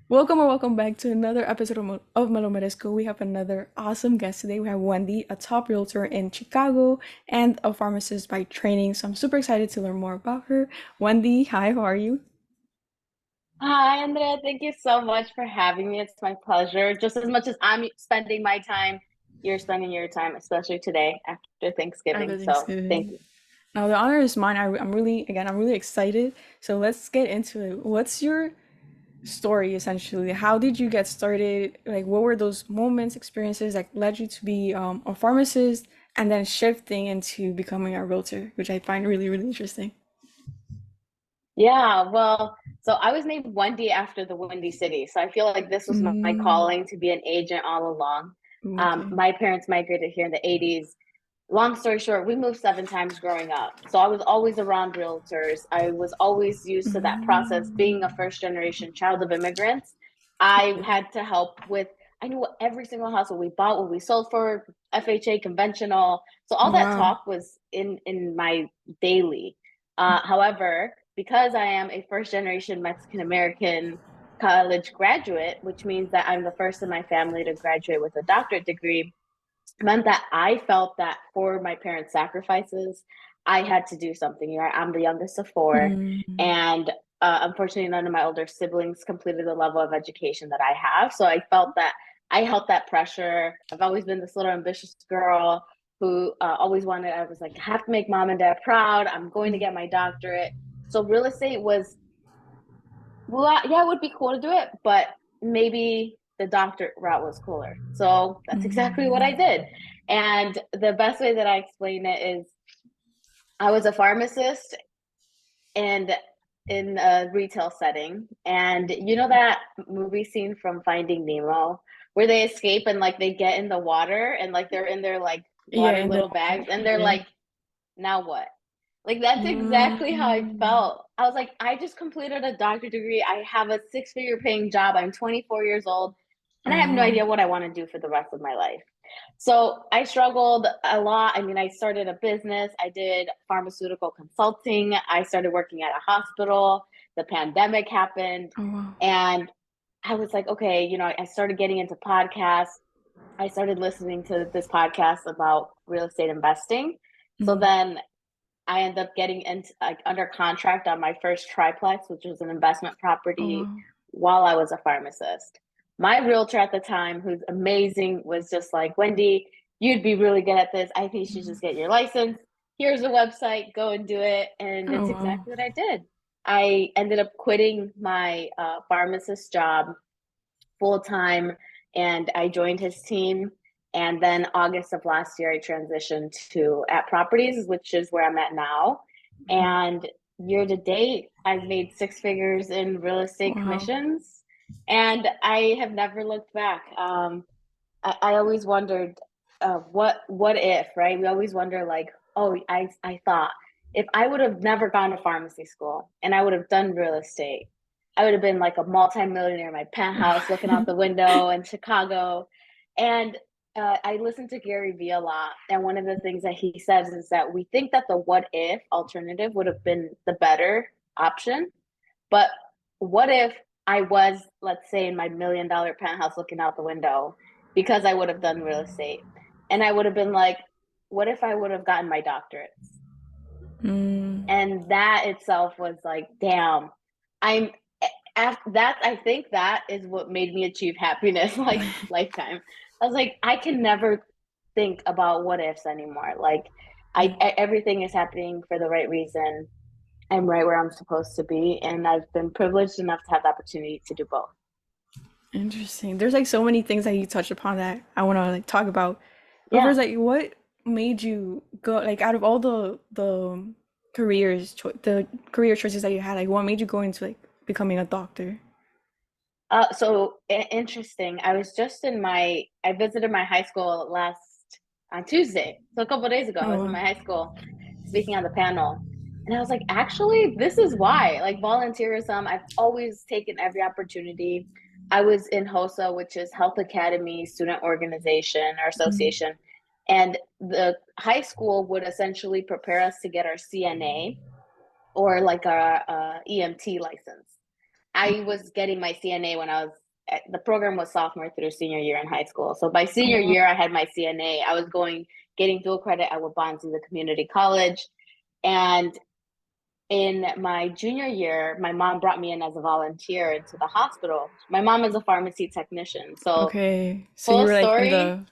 Welcome or welcome back to another episode of Melo Medesco. We have another awesome guest today. We have Wendy, a top realtor in Chicago and a pharmacist by training. So I'm super excited to learn more about her. Wendy, hi, how are you? Hi, Andrea. Thank you so much for having me. It's my pleasure. Just as much as I'm spending my time, you're spending your time, especially today after Thanksgiving. After So thank Thanksgiving. you. Now the honor is mine. I'm really excited. So let's get into it. What's your story essentially? How did you get started? Like, what were those moments, experiences that led you to be a pharmacist and then shifting into becoming a realtor, which I find really, really interesting. Yeah, well, so I was named Wendy after the Windy City. So I feel like this was my Mm, calling to be an agent all along. okay. My parents migrated here in the 80s. Long story short, we moved 7 times growing up. So I was always around realtors. I was always used to that process. Being a Mm, first generation child of immigrants, I yeah. had to help with, I knew what every single house, what we bought, what we sold for, FHA, conventional. So all that Wow. talk was in my daily. However, because I am a first generation Mexican American college graduate, which means that I'm the first in my family to graduate with a doctorate degree, meant that I felt that for my parents' sacrifices, I had to do something. I'm the youngest of four, Mm, and unfortunately, none of my older siblings completed the level of education that I have. So I felt that I felt that pressure. I've always been this little ambitious girl who always wanted. I was like, I have to make mom and dad proud. I'm going to get my doctorate. So real estate was, well, yeah, it would be cool to do it, but maybe the doctorate route was cooler. So that's exactly what I mm, did. And the best way that I explain it is I was a pharmacist and in a retail setting. And you know that movie scene from Finding Nemo where they escape and like they get in the water and like they're in their like yeah, water and then little bags and they're yeah. like, now what? Like that's exactly how I Mm, felt. I was like, I just completed a doctorate degree. I have a six-figure paying job. I'm 24 years old, and I have no uh, idea what I want to do for the rest of my life. So I struggled a lot. I mean, I started a business. I did pharmaceutical consulting. I started working at a hospital. The pandemic happened, oh wow. and I was like, okay, I started getting into podcasts. I started listening to this podcast about real estate investing. So Mm, then I ended up getting into like under contract on my first triplex, which was an investment oh property wow. while I was a pharmacist. My realtor at the time, who's amazing, was just like, Wendy, you'd be really good at this. I think you should just get your license. Here's a website, go and do it. And Oh it's wow. exactly what I did. I ended up quitting my pharmacist job full time and I joined his team. And then August of last year, I transitioned to at properties, which is where I'm at now. And year to date, I've made six figures in real estate Wow. commissions, and I have never looked back. I always wondered, what if, right? We always wonder, like, oh, I thought if I would have never gone to pharmacy school and I would have done real estate, I would have been like a multimillionaire in my penthouse looking out the window in Chicago. And I listen to Gary Vee a lot, and one of the things that he says is that we think that the what if alternative would have been the better option, but what if I was, let's say, in my $1 million penthouse looking out the window because I would have done real estate? And I would have been like, what if I would have gotten my doctorates? Mm, And that itself was like, damn, I'm after that. I think that is what made me achieve happiness like lifetime. I was like, I can never think about what ifs anymore. Like, everything is happening for the right reason. I'm right where I'm supposed to be, and I've been privileged enough to have the opportunity to do both. interesting. There's like so many things that you touched upon that I want to like talk about. But Yeah. first, like, what made you go like out of all the career choices that you had, like, what made you go into like becoming a doctor? Interesting. I visited my high school last on Tuesday. So a couple of days ago, I Oh was in wow. my high school speaking on the panel. And I was like, actually, this is why. Like volunteerism, I've always taken every opportunity. I was in HOSA, which is Health Academy Student Organization or Mm, Association. And the high school would essentially prepare us to get our CNA or like a EMT license. I was getting my CNA when I was the program was sophomore through senior year in high school. So by Oh, senior wow. year, I had my CNA. I was getting dual credit at Wabanzi, the community college. And in my junior year, my mom brought me in as a volunteer into the hospital. My mom is a pharmacy technician. So Okay. So you full were like in story, the,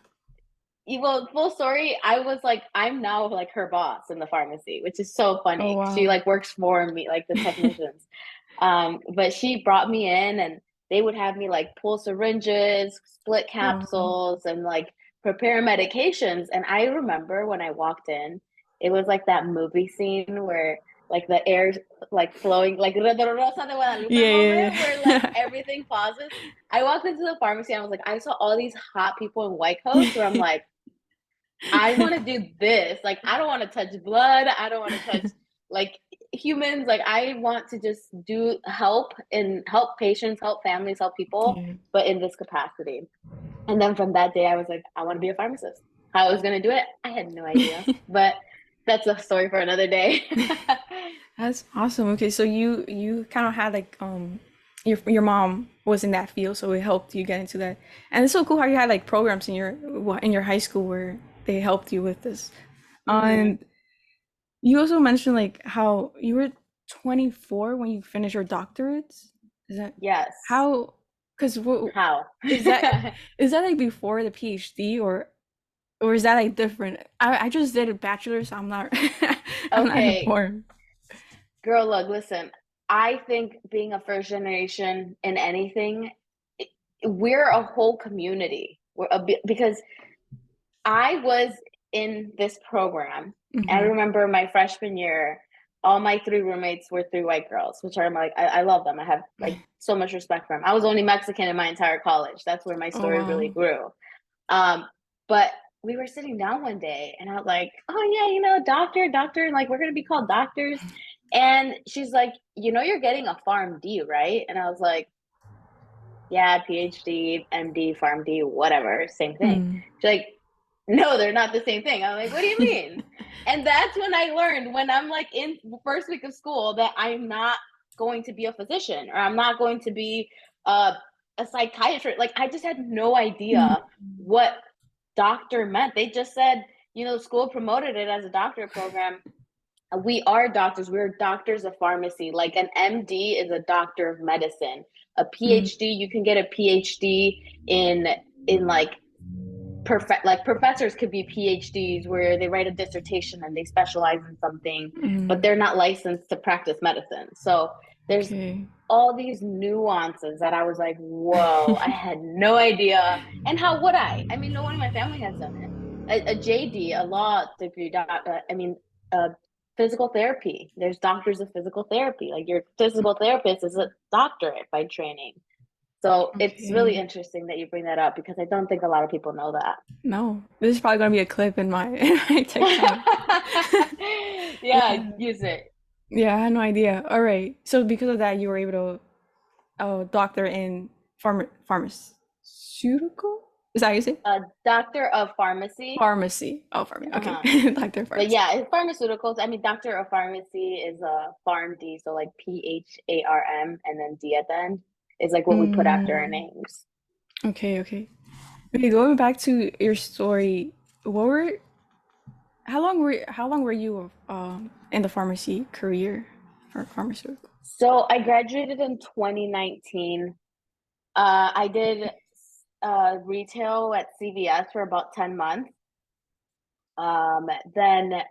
full story, I was like, I'm now like her boss in the pharmacy, which is so oh, funny. She wow. like works for me, like the technicians. But she brought me in and they would have me like pull syringes, split Wow. capsules, and like prepare medications. And I remember when I walked in, it was like that movie scene where like the air like flowing, like the Rosa de Guadalupe Yeah, moment yeah, where like yeah. everything pauses. I walked into the pharmacy and I was like, I saw all these hot people in white coats where I'm like, I want to do this. Like, I don't want to touch blood. I don't want to touch like humans. Like, I want to just do help and help patients, help families, help people, Yeah. but in this capacity. And then from that day, I was like, I want to be a pharmacist. How I was going to do it, I had no idea. But that's a story for another day. That's awesome. Okay, so you kind of had like your mom was in that field, so it helped you get into that. And it's so cool how you had like programs in your high school where they helped you with this. Hmm. And you also mentioned like how you were 24 when you finished your doctorates. Is that Yes. how? Because what How? is that? Is that like before the PhD or is that like different? I just did a bachelor, so I'm not I'm not Okay, informed. girl, look, listen. I think being a first generation in anything, we're a whole community. Because I was in this program. I Hmm. remember my freshman year, all my three roommates were three white girls, which are like, I love them. I have like so much respect for them. I was only Mexican in my entire college. That's where my Oh story really wow. grew. Um, but we were sitting down one day and I was like, oh yeah, doctor, and like we're gonna be called doctors. And she's like, you're getting a PharmD, right? And I was like, yeah, PhD, MD, PharmD, whatever, same thing. Mm. She's like, no, they're not the same thing. I'm like, what do you mean? And that's when I learned when I'm like in first week of school that I'm not going to be a physician or I'm not going to be a, a psychiatrist. Like I just had no Mm. idea what doctor meant. They just said, the school promoted it as a doctor program. We are doctors. We're doctors of pharmacy. Like an MD is a doctor of medicine. A Mm. PhD, you can get a PhD in like like professors could be PhDs where they write a dissertation and they specialize in something, but Mm. they're not licensed to practice medicine. So there's Okay. all these nuances that I was like, whoa, I had no idea. And how would I? I mean, no one in my family has done it. A JD, a law degree, physical therapy. There's doctors of physical therapy. Like your physical therapist is a doctorate by training. So it's really Okay. interesting that you bring that up because I don't think a lot of people know that. No, this is probably gonna be a clip in my in my TikTok. Yeah, Yeah. use it. Yeah, I had no idea. All right. So because of that, you were able to doctor in pharmaceutical? Is that how you say? A doctor of pharmacy. Pharmacy. Oh, pharmacy. Okay. Uh-huh. Doctor of But pharmacy. yeah, it's pharmaceuticals. I mean, doctor of pharmacy is a PharmD, so like PHARM and then D at the end is like what we put after our Mm, names. okay, okay. Okay, going back to your story, what were how long were you in the pharmacy career for pharmaceutical? So I graduated in 2019. I did retail at CVS for about 10 months. Then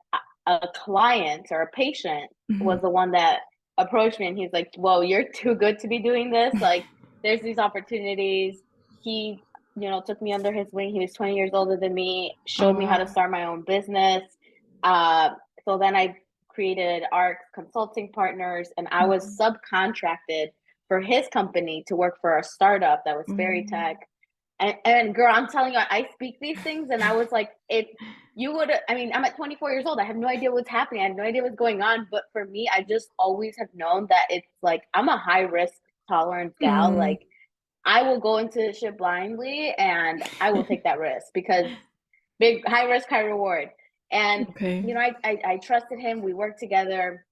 a client or a patient Hmm. was the one that approached me and he's like, whoa, you're too good to be doing this. Like, there's these opportunities. He, took me under his wing. He was 20 years older than me, Oh showed me how to wow. start my own business. Uh, so then I created ARC Consulting Partners and I was Mm. subcontracted for his company to work for a startup that was Fairy Mm. Tech. And girl, I'm telling you, I speak these things, and I was like, if you would, I mean, I'm at 24 years old. I have no idea what's happening. I have no idea what's going on. But for me, I just always have known that it's like I'm a high risk tolerance gal. Mm. Like I will go into shit blindly, and I will take that risk because big high risk, high reward. And Okay. I trusted him. We worked together.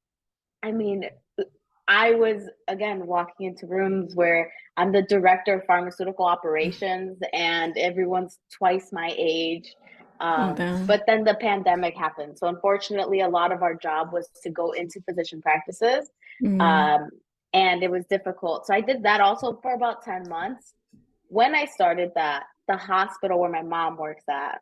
I mean, I was again walking into rooms where I'm the director of pharmaceutical operations and everyone's twice my age. Oh, damn. But then the pandemic happened. So unfortunately, a lot of our job was to go into physician practices. Mm, Um, and it was difficult. So I did that also for about 10 months. When I started that, the hospital where my mom works at,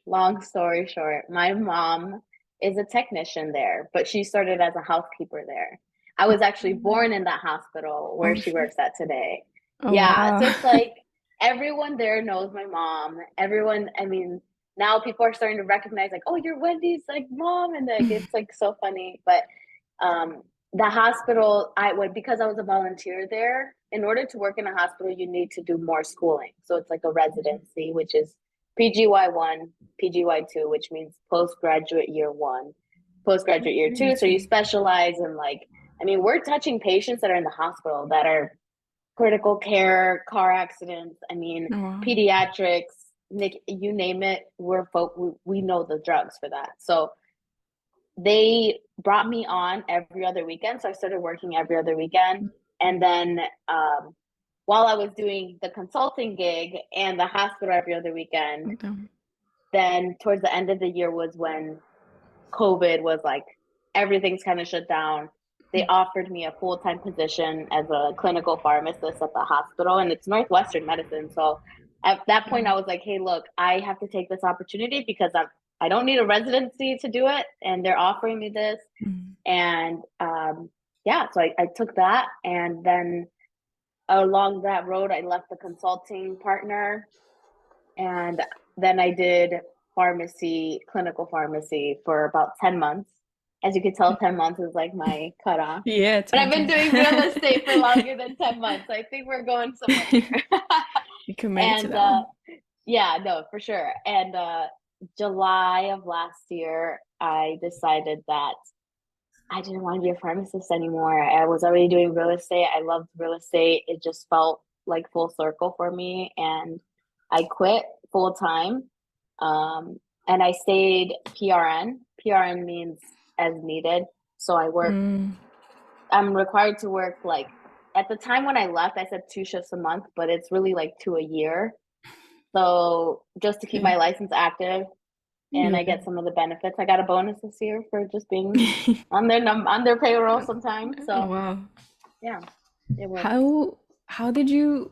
long story short, my mom is a technician there, but she started as a housekeeper there. I was actually born in that hospital where oh, she shit. works at today. Oh, Yeah, so wow. it's like everyone there knows my mom. Everyone, I mean, now people are starting to recognize like, oh, you're Wendy's like mom, and like it's like so funny. But um, the hospital, I would because I was a volunteer there. In order to work in a hospital, you need to do more schooling. So it's like a residency, which is PGY1, PGY2, which means postgraduate year one, postgraduate year Me two. So too. you specialize in like, I mean, we're touching patients that are in the hospital that are critical care, car accidents. I mean, Oh, wow. pediatrics, you name it. We know the drugs for that. So they brought me on every other weekend. So I started working every other weekend. And then while I was doing the consulting gig and the hospital every other weekend, Oh, damn. then towards the end of the year was when COVID was like everything's kind of shut down. They offered me a full time position as a clinical pharmacist at the hospital, and it's Northwestern medicine. So at that point, I was like, "Hey, look, I have to take this opportunity because I don't need a residency to do it, and they're offering me this." Mm. And yeah, so I took that, and then along that road, I left the consulting partner and then I did pharmacy, clinical pharmacy for about 10 months. As you can tell, 10 months is like my cutoff. Yeah, But I've 10, been 10. doing real estate for longer than 10 months. So I think we're going somewhere here. You committed to and that one. yeah, no, for sure. And July of last year, I decided that I didn't want to be a pharmacist anymore. I was already doing real estate. I loved real estate. It just felt like full circle for me. And I quit full time. And I stayed PRN. PRN means as needed. So Mm, I'm required to work like at the time when I left, I said 2 shifts a month, but it's really like two a year. So just to keep yeah. my license active, and I Yeah. get some of the benefits. I got a bonus this year for just being on their payroll sometimes. Oh, So wow. yeah, it works. How did you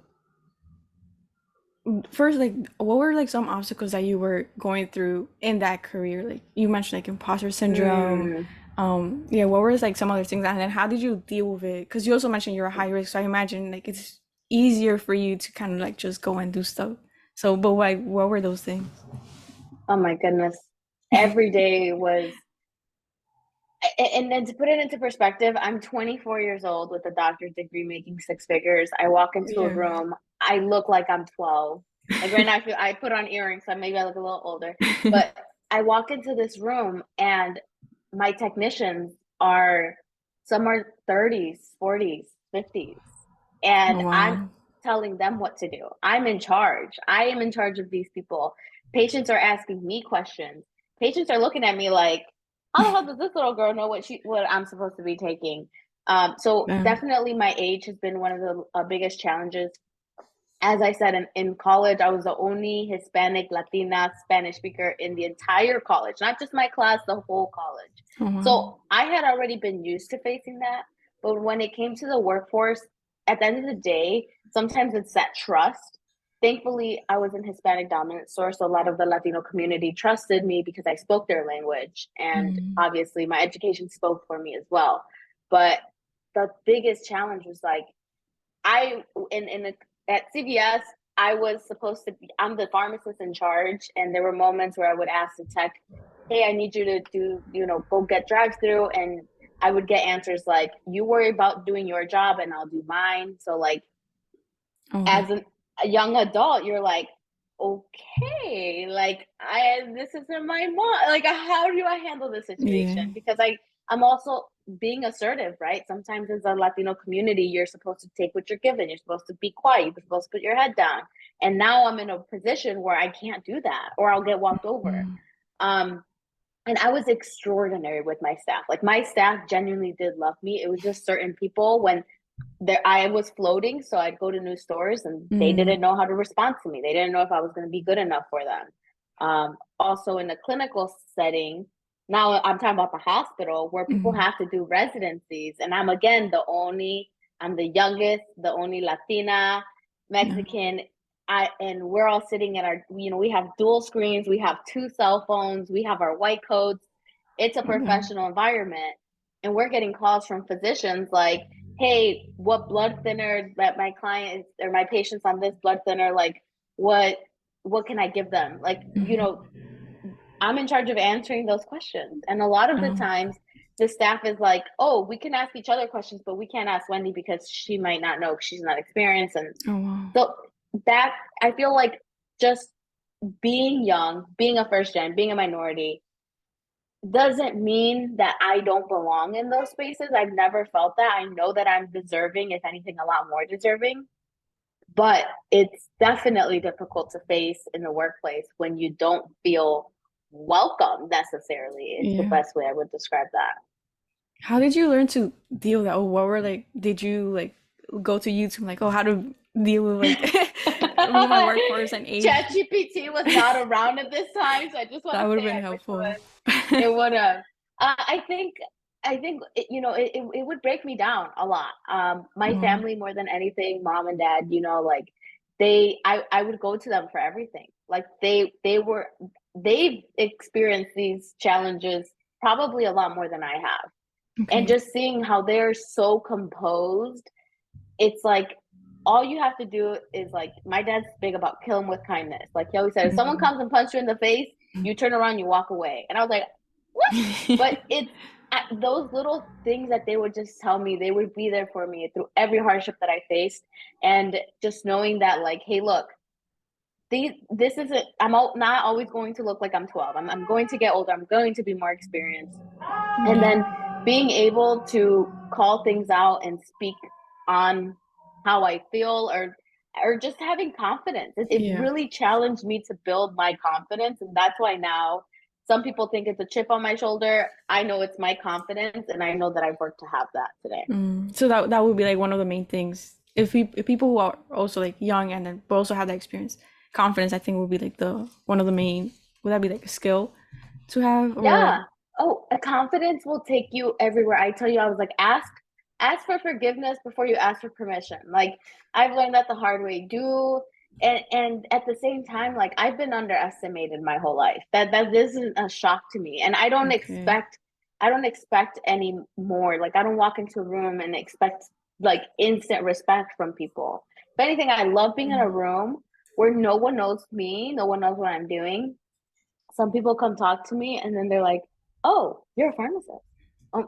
first, like, what were like some obstacles that you were going through in that career? Like you mentioned like imposter syndrome. Mm. Yeah, what were like some other things, and then how did you deal with it? Because you also mentioned you're a high risk, so I imagine like it's easier for you to kind of like just go and do stuff. So, but like, what were those things? Oh my goodness. Every day was, and then to put it into perspective, I'm 24 years old with a doctorate degree making six figures. I walk into a Yeah. room, I look like I'm 12. Like right now, I put on earrings, so maybe I look a little older. But I walk into this room and my technicians are some are 30s, 40s, 50s. Oh, And I'm wow. telling them what to do. I'm in charge. I am in charge of these people. Patients are asking me questions. Patients are looking at me like, how the hell does this little girl know what I'm supposed to be taking? So Damn. definitely my age has been one of the biggest challenges. As I said, in college, I was the only Hispanic, Latina, Spanish speaker in the entire college, not just my class, the whole college. Oh, wow. So I had already been used to facing that. But when it came to the workforce, at the end of the day, sometimes it's that trust. Thankfully, I was in Hispanic dominant store, so a lot of the Latino community trusted me because I spoke their language. And Mm, obviously, my education spoke for me as well. But the biggest challenge was like, I in the at CVS, I was supposed to be. I'm the pharmacist in charge, and there were moments where I would ask the tech, "Hey, I need you to do, go get drive through," and I would get answers like, "You worry about doing your job, and I'll do mine." So like, okay. as a young adult, you're like, okay, like this isn't my mom. Like, how do I handle this Yeah. situation? Because I'm also being assertive, right? Sometimes as a Latino community, you're supposed to take what you're given. You're supposed to be quiet. You're supposed to put your head down. And now I'm in a position where I can't do that, or I'll get walked over. Mm, Um, And I was extraordinary with my staff. Like my staff genuinely did love me. It was just certain people when there I was floating, so I'd go to new stores and they Mm, didn't know how to respond to me. They didn't know if I was going to be good enough for them. Also in the clinical setting, now I'm talking about the hospital where people mm, have to do residencies, and I'm again I'm the youngest, the only Latina, yeah. Mexican. And we're all sitting at our, we have dual screens, we have two cell phones, we have our white coats. It's a Yeah. professional environment, and we're getting calls from physicians like, hey, what blood thinner that my client is, or my patient's on this blood thinner, like what what can I give them? Like, I'm in charge of answering those questions. And a lot of the Oh, times the staff is like, oh, we can ask each other questions, but we can't ask Wendy because she might not know because she's not experienced. And oh wow. so that I feel like just being young, being a first gen, being a minority doesn't mean that I don't belong in those spaces. I've never felt that. I know that I'm deserving, if anything, a lot more deserving. But it's definitely difficult to face in the workplace when you don't feel welcome necessarily, is the Yeah. best way I would describe that. How did you learn to deal with that? Oh, what were like, did you like go to YouTube, like, oh, how to deal with like woman workforce and age? ChatGPT was not around at this time, so I just want That to would have say been I wish helpful. it would have. I think it would break me down a lot. My Wow. family more than anything, mom and dad, like I would go to them for everything. Like they've experienced these challenges probably a lot more than I have. And Okay. just seeing how they're so composed, it's like all you have to do is like my dad's big about kill him with kindness. Like he always said, if someone Mm. comes and punches you in the face, you turn around, you walk away. And I was like, what? But it's those little things that they would just tell me, they would be there for me through every hardship that I faced. And just knowing that, like, hey, look, this isn't, not always going to look like I'm 12. I'm going to get older. I'm going to be more experienced. And then Yeah. being able to call things out and speak on how I feel, or just having confidence. It Yeah. really challenged me to build my confidence. And that's why now some people think it's a chip on my shoulder. I know it's my confidence, and I know that I've worked to have that today. Mm. So that would be like one of the main things. If people who are also like young and then but also have that experience, confidence, I think would be like the one of the main. Would that be like a skill to have or? Yeah. Oh, a confidence will take you everywhere. I tell you, I was like, ask for forgiveness before you ask for permission. Like I've learned that the hard way. And at the same time, like I've been underestimated my whole life. That this isn't a shock to me. And Okay. I don't expect any more. Like I don't walk into a room and expect like instant respect from people. If anything, I love being in a room where no one knows me, no one knows what I'm doing. Some people come talk to me and then they're like, "Oh, you're a pharmacist."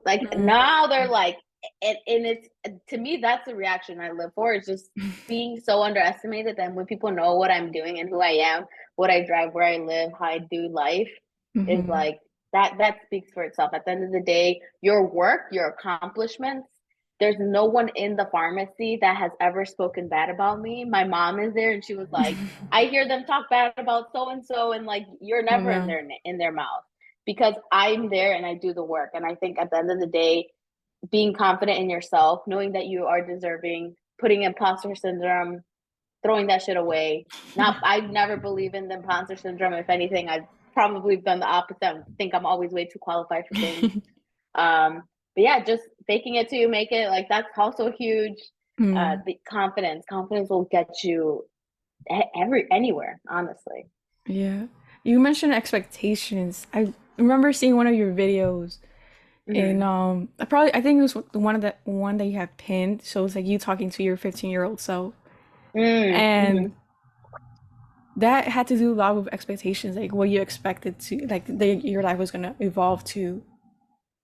Like now they're like, and it's, to me that's the reaction I live for. Is just being so underestimated. Then when people know what I'm doing and who I am, what I drive, where I live, how I do life, is Mm-hmm. like that speaks for itself. At the end of the day, your work, your accomplishments, there's no one in the pharmacy that has ever spoken bad about me. My mom is there and she was like, I hear them talk bad about so and so, and like you're Oh never yeah. in their mouth because I'm there and I do the work. And I think at the end of the day, being confident in yourself, knowing that you are deserving, putting imposter syndrome, throwing that shit away. Not, I never believe in the imposter syndrome. If anything, I've probably done the opposite. I think I'm always way too qualified for things. Um, but yeah, just faking it till you make it. Like that's also huge. Mm. The confidence will get you anywhere, honestly. Yeah. You mentioned expectations. I remember seeing one of your videos and Mm-hmm. I think it was the one that you have pinned. So it's like you talking to your 15-year-old self. And Mm-hmm. that had to do a lot with expectations, like what you expected to like your life was gonna evolve to.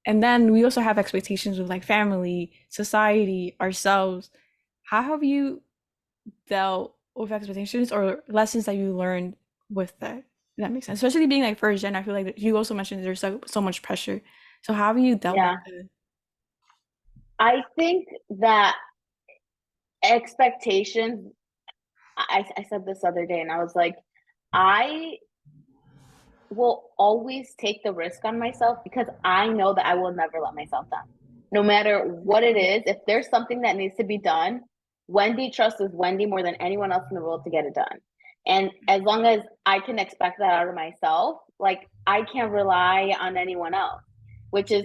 And then we also have expectations with like family, society, ourselves. How have you dealt with expectations or lessons that you learned with that? If that makes sense. Especially being like first gen, I feel like you also mentioned there's so much pressure. So how have you dealt with Yeah. it? I think that expectations, I said this other day and I was like, I will always take the risk on myself because I know that I will never let myself down. No matter what it is, if there's something that needs to be done, Wendy trusts Wendy more than anyone else in the world to get it done. And as long as I can expect that out of myself, like I can't rely on anyone else, which is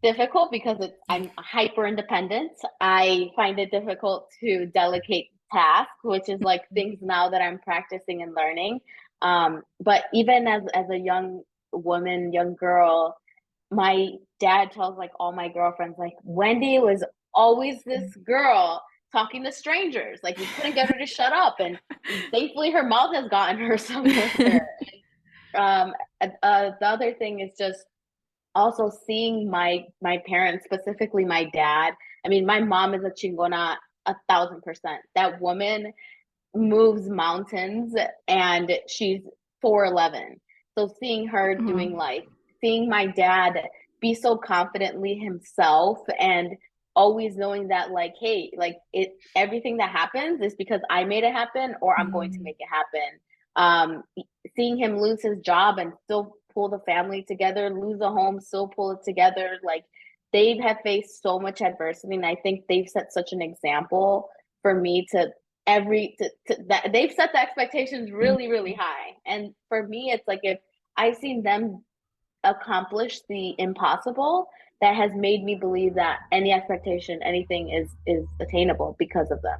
difficult because I'm hyper independent. I find it difficult to delegate tasks, which is like things now that I'm practicing and learning. But even as a young woman, young girl, my dad tells like all my girlfriends, like Wendy was always this girl talking to strangers. Like we couldn't get her to shut up, and thankfully her mouth has gotten her somewhere. The other thing is just also seeing my parents, specifically my dad. I mean, my mom is a chingona 1,000%. That woman moves mountains and she's 4'11". So seeing her doing Mhm. like seeing my dad be so confidently himself and always knowing that like, hey, like it everything that happens is because I made it happen or I'm going to Mhm. make it happen. Um, Seeing him lose his job and still pull the family together, lose a home, still pull it together, like they have faced so much adversity, and I think they've set such an example for me to that they've set the expectations really really high, and for me it's like if I've seen them accomplish the impossible, that has made me believe that any expectation, anything is attainable because of them.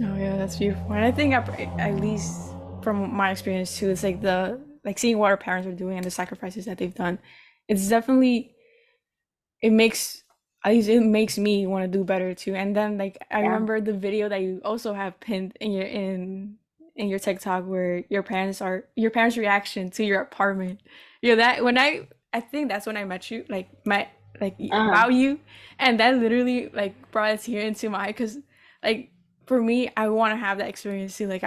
Oh yeah, that's beautiful. And I think at least from my experience too, it's like the like seeing what our parents are doing and the sacrifices that they've done. It's definitely it makes at least it makes me want to do better too. And then like I Yeah. remember the video that you also have pinned in your TikTok where your parents' reaction to your apartment. You know that when I think that's when I met you, like Uh-huh. about you, and that literally like brought a tear into my eye because like for me I want to have that experience too. Like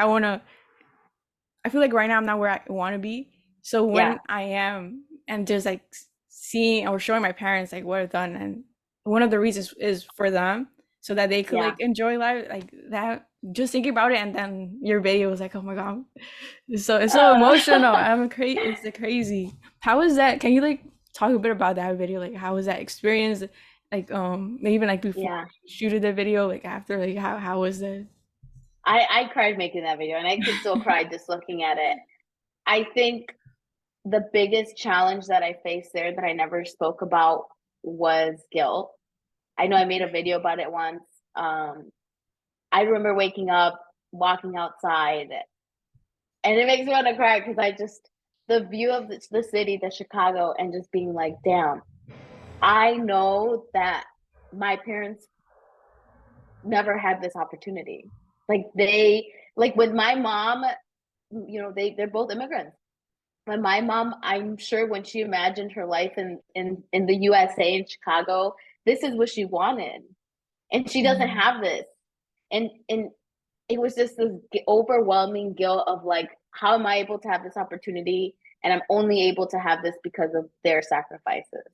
I feel like right now I'm not where I want to be. So Yeah. when I am and just like seeing or showing my parents like what I've done, and one of the reasons is for them so that they could Yeah. like enjoy life like that. Just thinking about it, and then your video was like, oh my god, it's so emotional. uh, I'm crazy. It's the crazy. How is that? Can you like talk a bit about that video? Like how was that experience? Like maybe even like before yeah. you shooted the video, like after, like how was that? I cried making that video and I could still cry just looking at it. I think the biggest challenge that I faced there that I never spoke about was guilt. I know I made a video about it once. Um, I remember waking up, walking outside, and it makes me want to cry because I just, the view of the city, the Chicago, and just being like, damn, I know that my parents never had this opportunity. Like with my mom, they're both immigrants. But my mom, I'm sure when she imagined her life in the USA in Chicago, this is what she wanted. And she doesn't Mm. have this. And it was just this overwhelming guilt of like, how am I able to have this opportunity? And I'm only able to have this because of their sacrifices.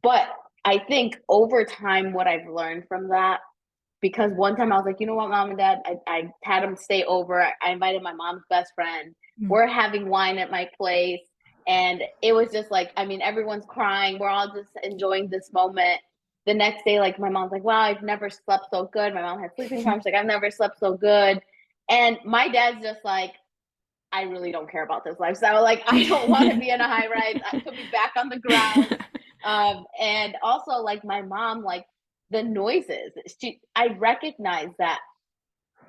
But I think over time, what I've learned from that, because one time I was like, you know what, mom and dad, I had them stay over. I invited my mom's best friend. Mm. We're having wine at my place. And it was just like, I mean, everyone's crying. We're all just enjoying this moment. The next day, like my mom's like, wow, I've never slept so good. My mom had sleeping problems. Like, I've never slept so good. And my dad's just like, I really don't care about this lifestyle. Like, I don't want to be in a high rise. I could be back on the ground. And also, like my mom, like the noises. I recognize that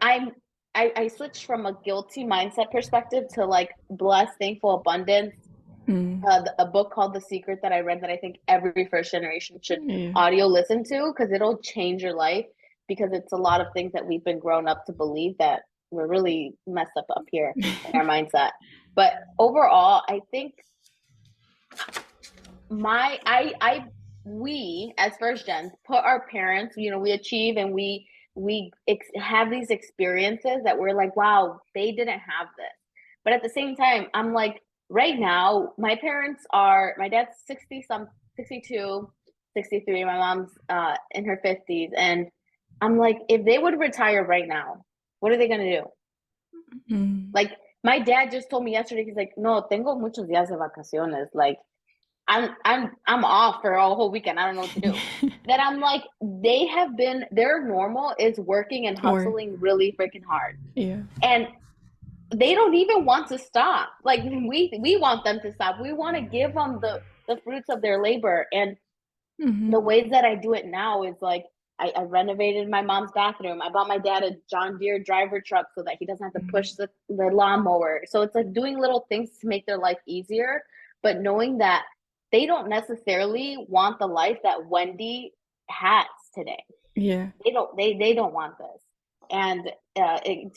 I'm. I switched from a guilty mindset perspective to like blessed, thankful, abundance. Mm. A book called The Secret that I read that I think every first generation should Yeah. audio listen to because it'll change your life because it's a lot of things that we've been grown up to believe that we're really messed up here in our mindset. But overall, I think my I we as first gens put our parents, we achieve and have these experiences that we're like, wow, they didn't have this. But at the same time, I'm like, right now my dad's 60 some 62, 63, my mom's in her 50s, and I'm like, if they would retire right now, what are they going to do? Mm. Like My dad just told me yesterday, he's like, no, tengo muchos días de vacaciones. Like, I'm off for a whole weekend. I don't know what to do. Then I'm like, they have been their normal is working and Or hustling really freaking hard. yeah. And they don't even want to stop. Like we want them to stop. We want to give them the fruits of their labor. And Mm-hmm. the ways that I do it now is like I renovated my mom's bathroom. I bought my dad a John Deere driver truck so that he doesn't have to push the lawnmower. So it's like doing little things to make their life easier, but knowing that they don't necessarily want the life that Wendy has today. Yeah. They don't want this. And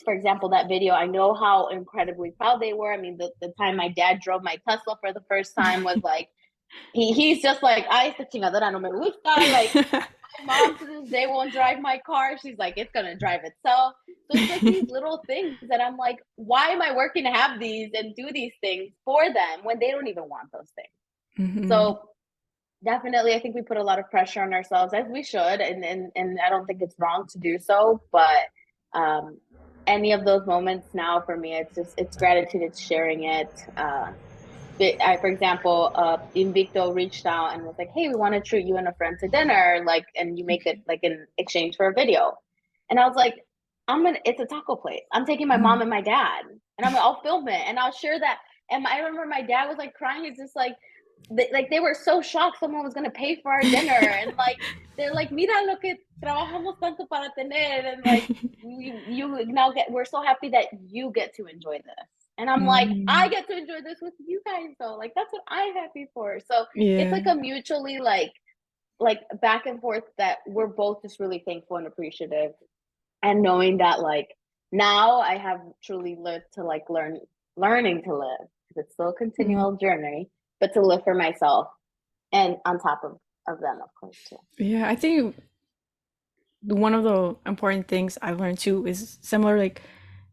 for example, that video, I know how incredibly proud they were. I mean, the time my dad drove my Tesla for the first time was like he's just like, "Ay, esta chingadera no me gusta." Like my mom to this day won't drive my car. She's like, it's gonna drive itself. So it's like these little things that I'm like, why am I working to have these and do these things for them when they don't even want those things? Mm-hmm. So definitely, I think we put a lot of pressure on ourselves as we should, and I don't think it's wrong to do so. But um, any of those moments now for me, it's gratitude, it's sharing it. For example, Invicto reached out and was like, "Hey, we want to treat you and a friend to dinner, like, and you make it like in exchange for a video." And I was like, It's a taco place. I'm taking my mom Mm-hmm. and my dad, and I'll film it and I'll share that." And I remember my dad was like crying. He's just like they were so shocked someone was gonna pay for our dinner, and like they're like, "Mira lo que trabajamos tanto para tener," and like you now we're so happy that you get to enjoy this. And I'm like, I Mm-hmm. get to enjoy this with you guys though. Like that's what I'm happy for. So it's Yeah. like a mutually like back and forth that we're both just really thankful and appreciative. And knowing that like now I have truly lived to like learning to live because it's still a Mhm. continual journey, but to live for myself and on top of them, of course, too. Yeah, I think one of the important things I've learned too is similar, like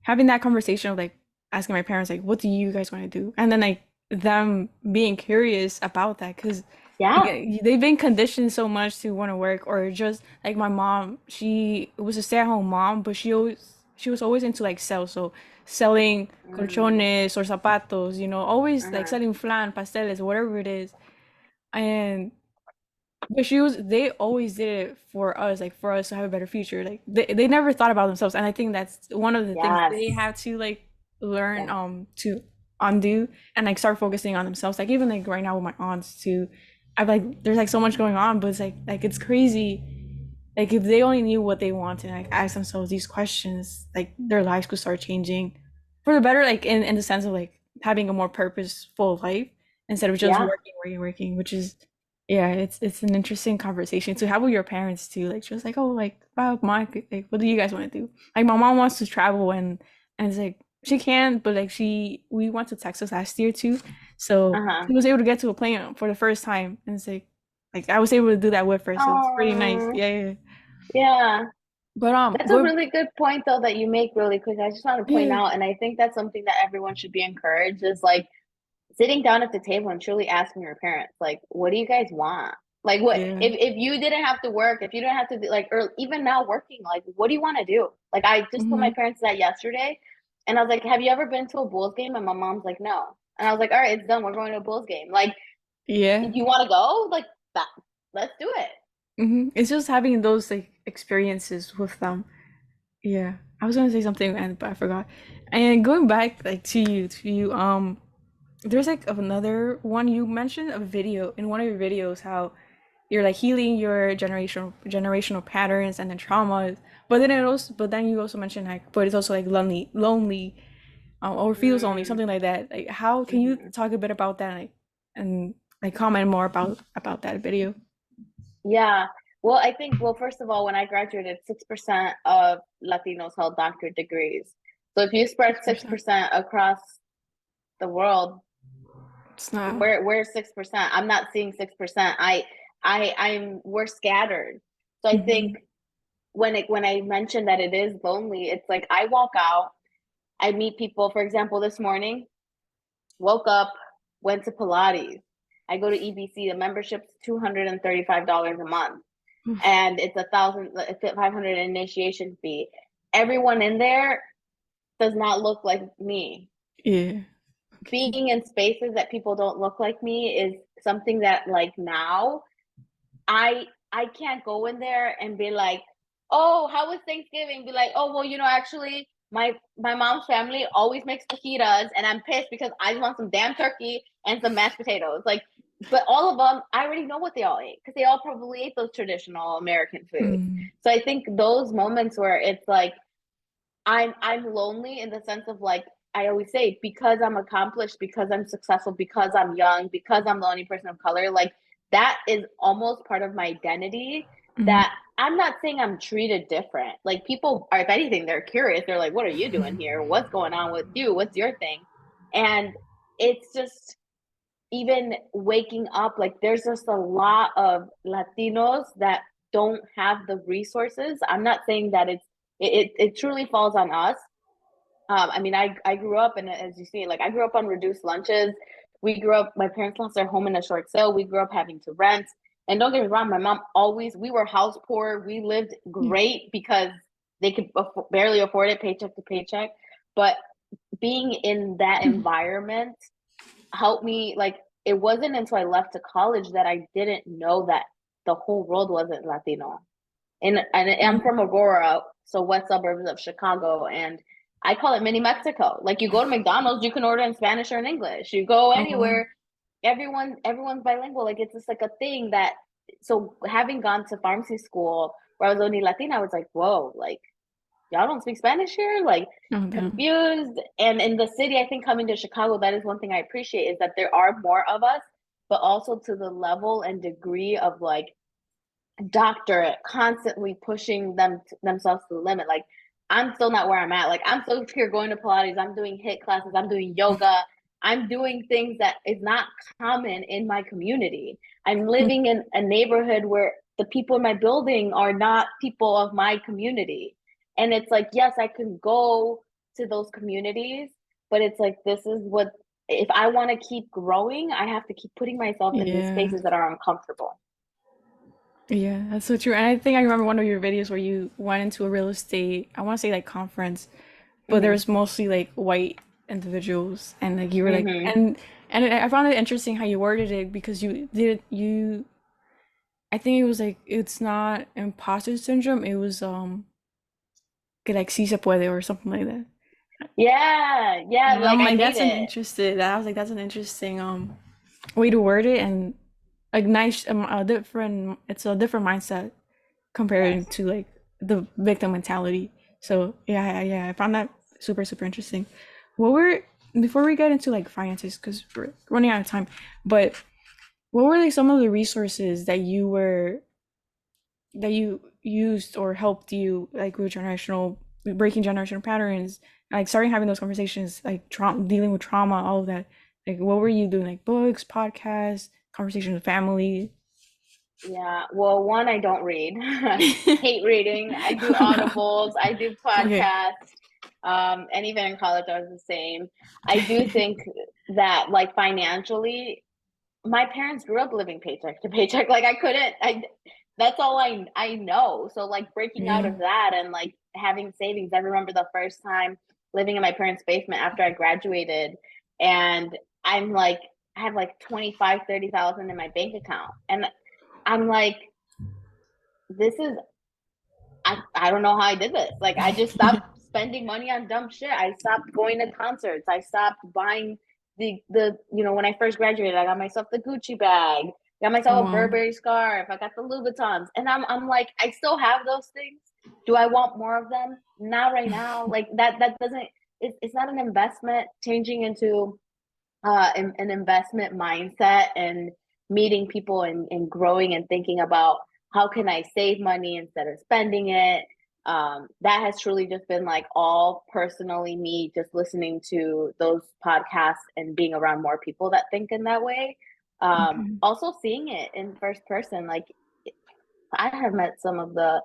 having that conversation of like asking my parents, like, what do you guys want to do? And then like them being curious about that because Yeah. they've been conditioned so much to want to work, or just like my mom, she was a stay-at-home mom, but she was always into like sales, so selling Mm, colchones or zapatos, always like uh-huh. selling flan, pasteles, whatever it is. And but they always did it for us, like for us to have a better future. Like they never thought about themselves. And I think that's one of the things they Yes. have to like learn Yes. to undo and like start focusing on themselves. Like even like right now with my aunts too. I've like there's like so much going on, but it's like it's crazy. Like if they only knew what they want and like ask themselves these questions, like their lives could start changing for the better, like in the sense of like having a more purposeful life instead of just Yeah. working, which is yeah, it's an interesting conversation to have with your parents too. Like just like, oh, like wow, Mike, like what do you guys want to do? Like my mom wants to travel and it's like she can, but like we went to Texas last year too, so Uh-huh. she was able to get to a plane for the first time, and it's like I was able to do that with her, so it's pretty nice. Oh, Yeah, yeah. Yeah. yeah. But That's a going really good point though that you make really quick. I just want to point yeah, out, and I think that's something that everyone should be encouraged is like sitting down at the table and truly asking your parents, like, what do you guys want? Like what yeah. if you didn't have to work, if you didn't have to be like or even now working, like what do you want to do? Like I just told my Hmm. parents that yesterday and I was like, have you ever been to a Bulls game? And my mom's like, no. And I was like, all right, it's done. We're going to a Bulls game. Like, Yeah. you want to go? Like that, let's do it. It's just having those like experiences with them. Yeah, I was gonna say something and but I forgot. And going back like to you, there's like another one you mentioned a video in one of your videos how you're like healing your generational patterns and then traumas. But then you also mentioned like, but it's also like lonely, or feels lonely, Mm, something like that. Like, how can you mhm. talk a bit about that, and like comment more about that video? Yeah. Well, I think, well, first of all, when I graduated, 6% of Latinos held doctorate degrees. So if you spread 6%. 6% across the world, It's not. we're 6%. I'm not seeing 6%. We're scattered. So I think Hmm. when I mentioned that it is lonely, it's like I walk out, I meet people. For example, this morning, woke up, went to Pilates. I go to EBC. The membership's $235 a month, and it's 500 initiation fee. Everyone in there does not look like me. Yeah. Okay. Being in spaces that people don't look like me is something that like now I can't go in there and be like, "Oh, how was Thanksgiving?" Be like, "Oh, well, actually, my mom's family always makes fajitas, and I'm pissed because I just want some damn turkey and some mashed potatoes." Like, but all of them, I already know what they all ate because they all probably ate those traditional American foods. Mm, So I think those moments where it's like I'm lonely in the sense of like I always say because I'm accomplished, because I'm successful, because I'm young, because I'm the only person of color, like that is almost part of my identity mm, that I'm not saying I'm treated different. Like people are, if anything, they're curious. They're like, what are you doing here? What's going on with you? What's your thing? And it's just even waking up, like there's just a lot of Latinos that don't have the resources. I'm not saying that it truly falls on us. I mean, I grew up, and as you see, like I grew up on reduced lunches. We grew up. My parents lost their home in a short sale. We grew up having to rent. And don't get me wrong, my mom always. We were house poor. We lived yeah. great because they could barely afford it, paycheck to paycheck. But being in that environment helped me. Like it wasn't until I left to college that I didn't know that the whole world wasn't Latino. And I'm Mm, from Aurora, so west suburbs of Chicago, and I call it mini Mexico. Like you go to McDonald's, you can order in Spanish or in English. You go oh wow. anywhere, everyone's bilingual. Like it's just like a thing that. So having gone to pharmacy school where I was only Latina, I was like, whoa, like y'all don't speak Spanish here, like Oh damn. confused. And in the city, I think coming to Chicago, that is one thing I appreciate is that there are more of us, but also to the level and degree of like doctorate, constantly pushing themselves to the limit. Like I'm still not where I'm at. Like I'm still here going to Pilates. I'm doing HIIT classes. I'm doing yoga. I'm doing things that is not common in my community. I'm Mm, living in a neighborhood where the people in my building are not people of my community. And it's like, yes, I can go to those communities, but it's like, this is what, if I want to keep growing, I have to keep putting myself in these yeah. spaces that are uncomfortable. Yeah, that's so true. And I think I remember one of your videos where you went into a real estate, I want to say like conference, but there Mm-hmm. was mostly like white individuals, and like you were like, Mm-hmm. and I found it interesting how you worded it because you did you. I think it was like it's not imposter syndrome. It was que like si se puede or something like that. Yeah, yeah, And like I'm I like made that's an it. interesting. I was like that's an interesting way to word it and like nice a different. It's a different mindset compared Yes. to like the victim mentality. So yeah, I found that super interesting. What were before we get into like finances because we're running out of time, but what were like some of the resources that you used or helped you like with generational breaking generational patterns, like starting having those conversations, like dealing with trauma, all of that. Like what were you doing? Like books, podcasts, conversation with family. Yeah. Well, one, I don't read. Hate reading. I do Oh no. audibles, I do Okay. podcasts. And even in college I was the same. I do think that like financially, my parents grew up living paycheck to paycheck. Like I couldn't I that's all I know. So like breaking out Yeah. of that and like having savings. I remember the first time living in my parents' basement after I graduated, and I'm like I have like 25, 30,000 in my bank account. And I'm like, this is I don't know how I did this. Like I just stopped spending money on dumb shit. I stopped going to concerts. I stopped buying the when I first graduated, I got myself the Gucci bag, got Oh myself a wow. Burberry scarf, I got the Louboutins. And I'm like, I still have those things. Do I want more of them? Not right now. Like that doesn't it's not an investment changing into an investment mindset and meeting people and growing and thinking about how can I save money instead of spending it. That has truly just been like all personally me just listening to those podcasts and being around more people that think in that way. Okay. Also seeing it in first person, like I have met some of the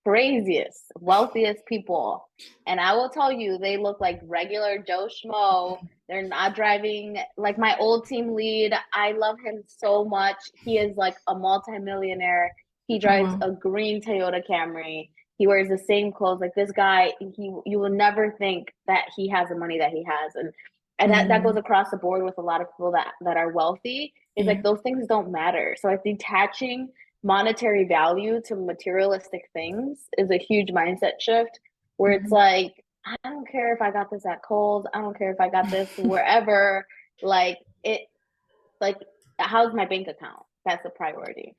craziest, wealthiest people. And I will tell you, they look like regular Joe Schmo. They're not driving like my old team lead. I love him so much. He is like a multimillionaire. He Oh drives wow. a green Toyota Camry. He wears the same clothes. Like this guy, you will never think that he has the money that he has. And and that goes Mm, across the board with a lot of people that are wealthy, is yeah. like those things don't matter. So I think attaching monetary value to materialistic things is a huge mindset shift where it's Mhm. like, I don't care if I got this at Kohl's, I don't care if I got this wherever, like it, like how's my bank account? That's a priority.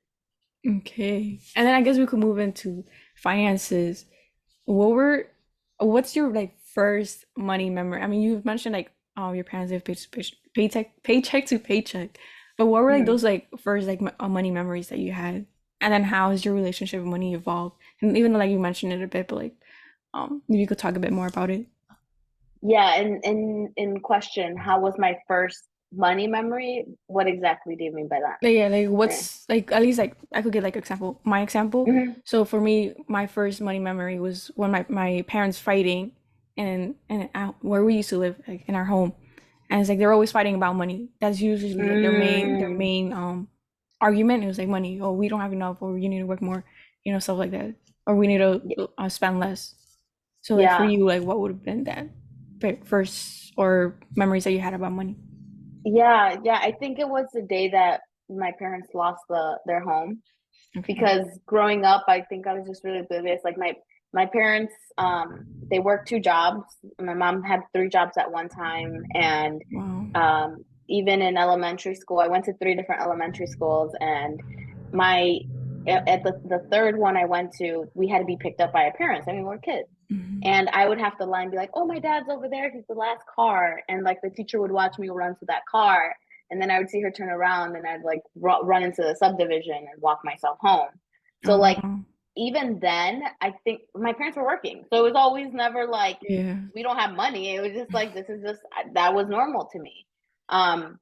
Okay. And then I guess we could move into finances. What were, what's your like first money memory? I mean, you've mentioned like your parents live paycheck to paycheck, but what were like Mhm. those like first like money memories that you had? And then how has your relationship with money evolved? And even though like you mentioned it a bit, but like maybe you could talk a bit more about it. Yeah, and in question, how was my first money memory? What exactly do you mean by that? Like, yeah, like Yeah. what's like at least like I could get like example my example. Hmm. So for me, my first money memory was when my parents fighting and out where we used to live like in our home, and it's like they're always fighting about money. That's usually like their Mm, main argument. It was like money. Oh, we don't have enough, or you need to work more, stuff like that, or we need to spend less. So like for yeah. you, like what would have been that first or memories that you had about money? Yeah, yeah. I think it was the day that my parents lost their home Okay. because growing up, I think I was just really oblivious. Like my parents, they worked two jobs. My mom had three jobs at one time, and Wow. even in elementary school, I went to three different elementary schools, and my at the third one I went to, we had to be picked up by our parents. I mean, we're kids. Mhm. And I would have to lie and be like, oh, my dad's over there. He's the last car. And like the teacher would watch me run to that car. And then I would see her turn around and I'd like run into the subdivision and walk myself home. So, Oh like, wow. even then, I think my parents were working. So it was always never like, Yeah. we don't have money. It was just like, this is just, that was normal to me. Um,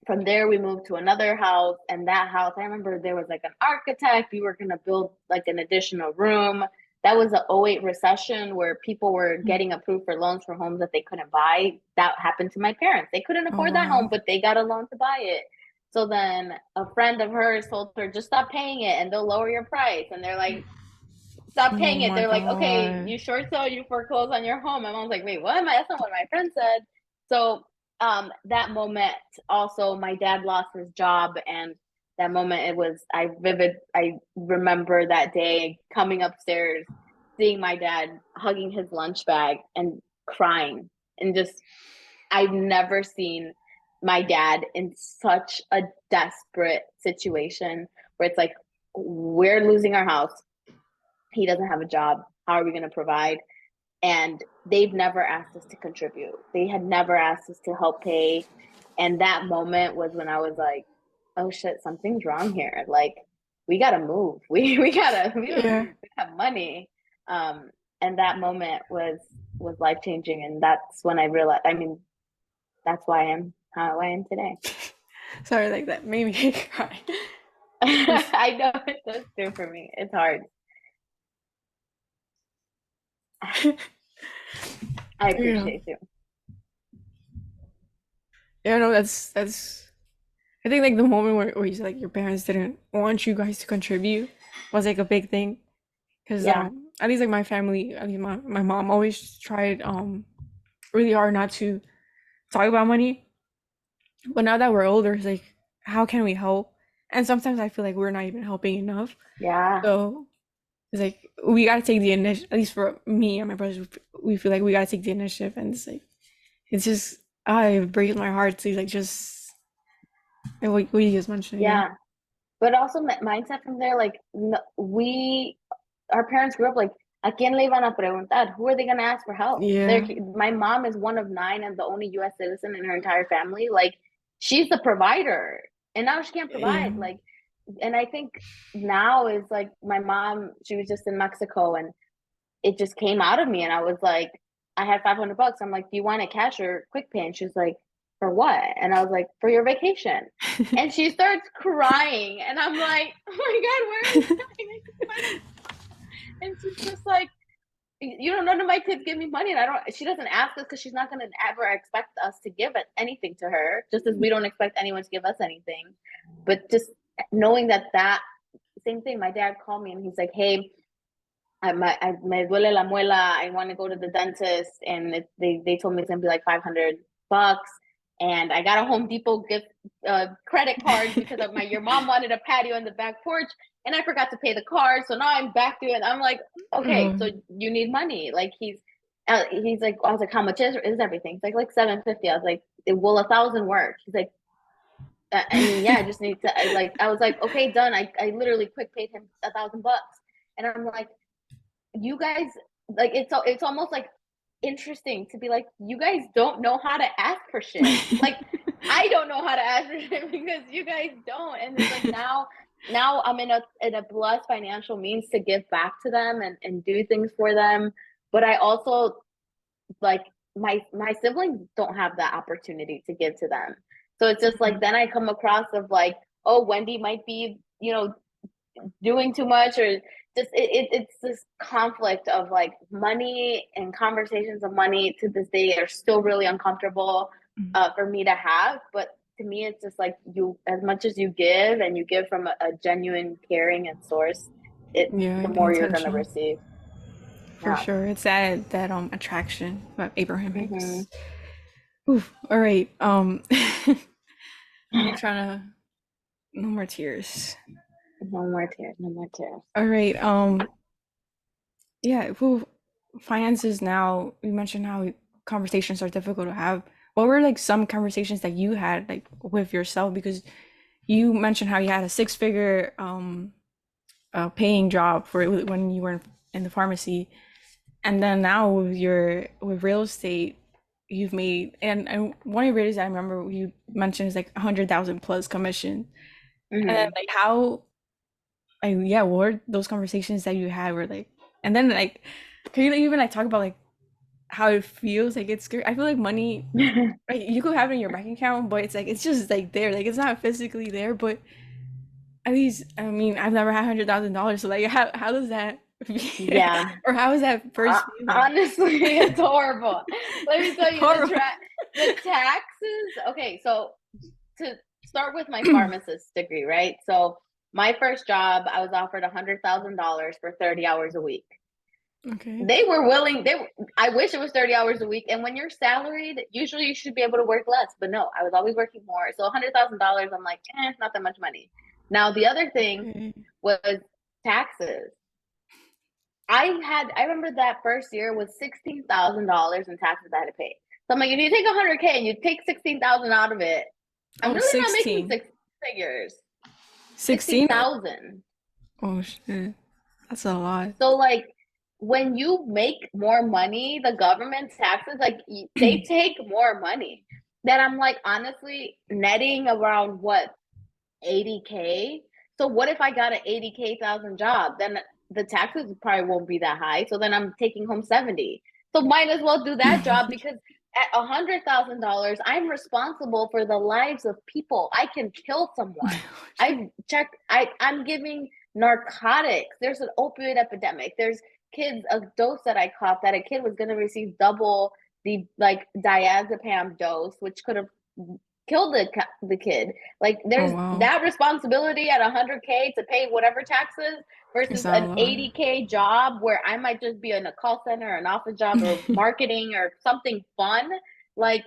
from there we moved to another house, and that house, I remember there was like an architect, we were going to build like an additional room. That was the '08 recession where people were getting approved for loans for homes that they couldn't buy. That happened to my parents. They couldn't Oh afford that home, wow. but they got a loan to buy it. So then a friend of hers told her, just stop paying it and they'll lower your price. And they're like, stop Oh paying it. my They're like, okay, God. you short sale, you foreclose on your home. My mom's like, wait, what? That's not what my friend said. So that moment also, my dad lost his job, and that moment, it was, I remember that day coming upstairs, seeing my dad hugging his lunch bag and crying, and just, I've never seen my dad in such a desperate situation where it's like, we're losing our house, he doesn't have a job, how are we going to provide? And they've never asked us to contribute, they had never asked us to help pay. And that moment was when I was like, oh shit, something's wrong here, like we gotta move, we gotta, we don't, Yeah. we have money. um and that moment was life changing, and that's when I realized, I mean, that's why I'm how I am today. Sorry, like that made me cry. That's, I know it does too for me, it's hard. I yeah. appreciate you. Yeah, no, that's I think like the moment where you said like your parents didn't want you guys to contribute was like a big thing. Because Yeah. at least like my family, at least my mom always tried really hard not to talk about money. But now that we're older, it's like how can we help? And sometimes I feel like we're not even helping enough. Yeah. So it's like we gotta take the initiative. At least for me and my brothers, we feel like we gotta take the initiative, and it's like it's just it breaks my heart to like just like what you just mentioned. Yeah, Yeah. But also mindset from there, like we, our parents grew up like, ¿a quién le iban a preguntar? Who are they gonna ask for help? They're, yeah, my mom is one of nine and the only U.S. citizen in her entire family. Like, she's the provider, and now she can't yeah. provide. Like, and I think now is like my mom. She was just in Mexico, and it just came out of me, and I was like, I had $500. I'm like, do you want it cash or quick pay? And she's like, for what? And I was like, for your vacation. And she starts crying, and I'm like, oh my god, where are you going? I need money. And she's just like, you know, none of my kids give me money, and I don't. She doesn't ask us because she's not going to ever expect us to give it anything to her, just as we don't expect anyone to give us anything. But just knowing that same thing. My dad called me and he's like, hey, me duele la muela. I want to go to the dentist, and they told me it's gonna be like 500. bucks. And I got a Home Depot gift credit card because of your mom wanted a patio in the back porch, and I forgot to pay the card. So now I'm back to it. I'm like, okay, so Oh, you need money. Like he's like, I was like, how much is everything? It's like 750. I was like, will 1,000 work? He's like, I mean, yeah, I just need to. I was like, okay, done. I literally quick paid him 1,000 bucks, and I'm like, you guys, like it's almost like interesting to be like, you guys don't know how to ask for shit. Like I don't know how to ask for shit because you guys don't, and it's like now I'm in a blessed financial means to give back to them and do things for them, but I also like my siblings don't have that opportunity to give to them. So it's just like then I come across of like, oh, Wendy might be, doing too much, or just it's this conflict of like money, and conversations of money to this day are still really uncomfortable for me to have. But to me, it's just like, you, as much as you give, and you give from a genuine caring and source, yeah, the the more you're gonna intention. receive. For Yeah. sure. It's that attraction that Abraham Mm-hmm. Hicks. Oof. All right. I'm trying to no more tears. No more tears, no more tears. All right. Yeah, well, finances now, you mentioned how conversations are difficult to have. What were like some conversations that you had like with yourself? Because you mentioned how you had a six-figure paying job for when you were in the pharmacy, and then now with real estate, you've made and one of the videos I remember you mentioned is like 100,000 plus commission, and then Mm-hmm. like how, like yeah, what were those conversations that you had were like, and then like, can you even like talk about like how it feels? Like it's scary. I feel like money, like you could have it in your bank account, but it's like it's just like there, like it's not physically there. But at least, I mean, I've never had $100,000, so like how does that feel? Yeah. Or how is that first feeling? Honestly, it's horrible. Let me tell you, Horrible. the taxes. Okay, so to start with my pharmacist degree, right? So my first job, I was offered $100,000 for 30 hours a week. Okay. They were willing. I wish it was 30 hours a week. And when you're salaried, usually you should be able to work less. But no, I was always working more. So $100,000, I'm like, not that much money. Now the other thing Okay. was taxes. I remember that first year was $16,000 in taxes I had to pay. So I'm like, if you take 100K and you take 16,000 out of it, I'm Oh, really not making 16. six figures. 16? 16,000. Oh shit. That's a lot. So like when you make more money, the government taxes, like they take more money. Then I'm like, honestly, netting around what, 80K. So what if I got an 80K thousand job? Then the taxes probably won't be that high. So then I'm taking home 70. So might as well do that job, because at $100,000, I'm responsible for the lives of people. I can kill someone. I checked. I'm giving narcotics. There's an opioid epidemic. There's kids, a dose that I caught that a kid was going to receive double the like diazepam dose, which could have killed the kid. Like Oh there's wow. that responsibility at 100K to pay whatever taxes Is versus that a an lot? 80K job where I might just be in a call center, an office job, or marketing or something fun. Like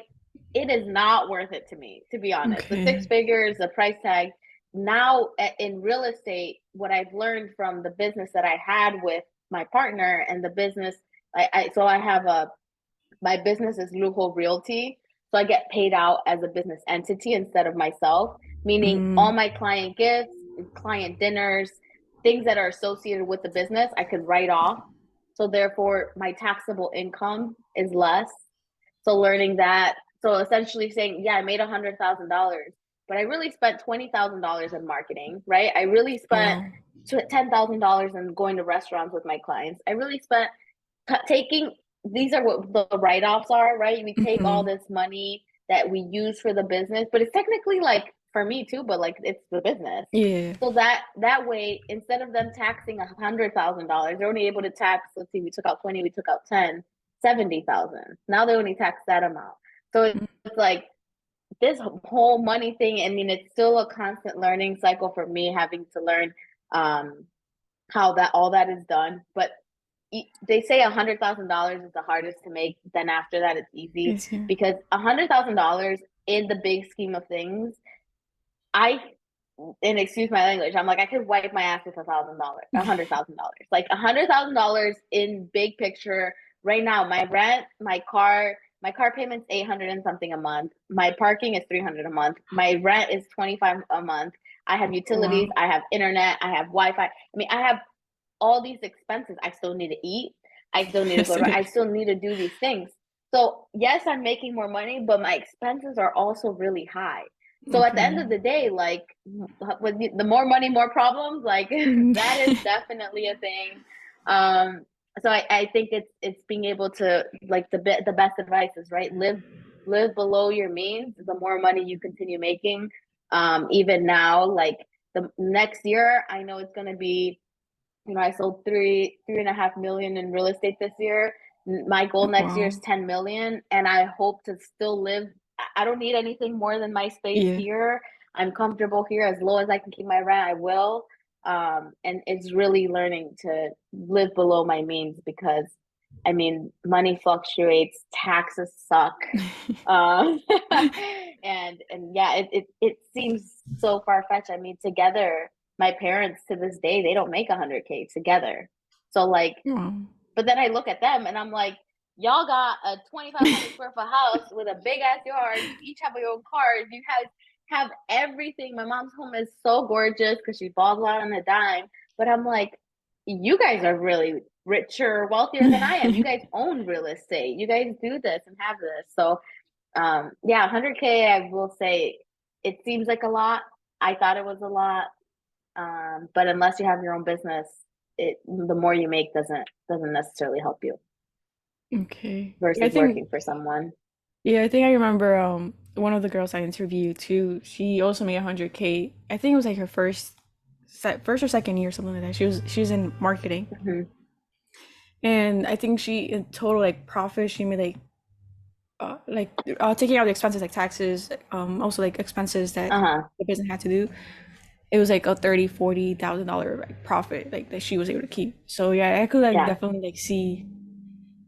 it is not worth it to me, to be honest. The six Okay. figures, the price tag. Now in real estate, what I've learned from the business that I had with my partner, and the business, so I have my business is Lujo Realty. So I get paid out as a business entity instead of myself, meaning all Mm, my client gifts, client dinners, things that are associated with the business, I could write off. So therefore, my taxable income is less. So learning that, so essentially saying, yeah, I made $100,000, but I really spent $20,000 in marketing, right? I really spent wow. $10,000 in going to restaurants with my clients. I really spent taking, these are what the write-offs are, right? We take all Hmm. this money that we use for the business, but it's technically like for me too, but like it's the business. Yeah. So that way, instead of them taxing $100,000, they're only able to tax, let's see, we took out 20, we took out 10, 70,000. Now they only tax that amount. So it's like this whole money thing. I mean, it's still a constant learning cycle for me, having to learn how that all that is done. But they say $100,000 is the hardest to make. Then after that, it's easy It's yeah. because $100,000 in the big scheme of things, I and excuse my language, I'm like I could wipe my ass with $1,000, $100,000, like $100,000 in big picture. Right now, my rent, my car payment's 800 and something a month. My parking is 300 a month. My rent is 25 a month. I have utilities. Wow. I have internet. I have Wi-Fi. I mean, I have all these expenses. I still need to eat. I still need to go Yes, to, it I still need to do these things. So, yes, I'm making more money, but my expenses are also really high. is. So at the end Okay. of the day, like with the more money, more problems, like that is definitely a thing. Um, so I think it's being able to like the best advice is right. Live below your means. The more money you continue making, even now, like the next year, I know it's gonna be I sold 3.5 million in real estate this year. My goal next year is Wow. 10 million, and I hope to still live. I don't need anything more than my space Yeah. here. I'm comfortable here. As low as I can keep my rent, I will. And it's really learning to live below my means because, I mean, money fluctuates, taxes suck, um, and yeah, it seems so far fetched. I mean, together, my parents to this day they don't make 100K together. So like, Wow. but then I look at them and I'm like, y'all got a 2,500 square foot house with a big ass yard. You each have your own cars. You have everything. My mom's home is so gorgeous because she balls out on a dime. But I'm like, you guys are really richer, wealthier than I am. You guys own real estate. You guys do this and have this. So yeah, 100K, I will say it seems like a lot. I thought it was a lot. But unless you have your own business, the more you make doesn't necessarily help you Okay. Yeah, I versus think working for someone. yeah, I think I remember one of the girls I interviewed too. She also made 100K. I think it was like her first or second year, something like that. She was in marketing, Hmm. and I think she in total like profit she made taking out the expenses like taxes, also like expenses that Uh-huh. the business had to do. It was like a 30,000 $40,000 like profit like that she was able to keep. So yeah, I could like Yeah. definitely like see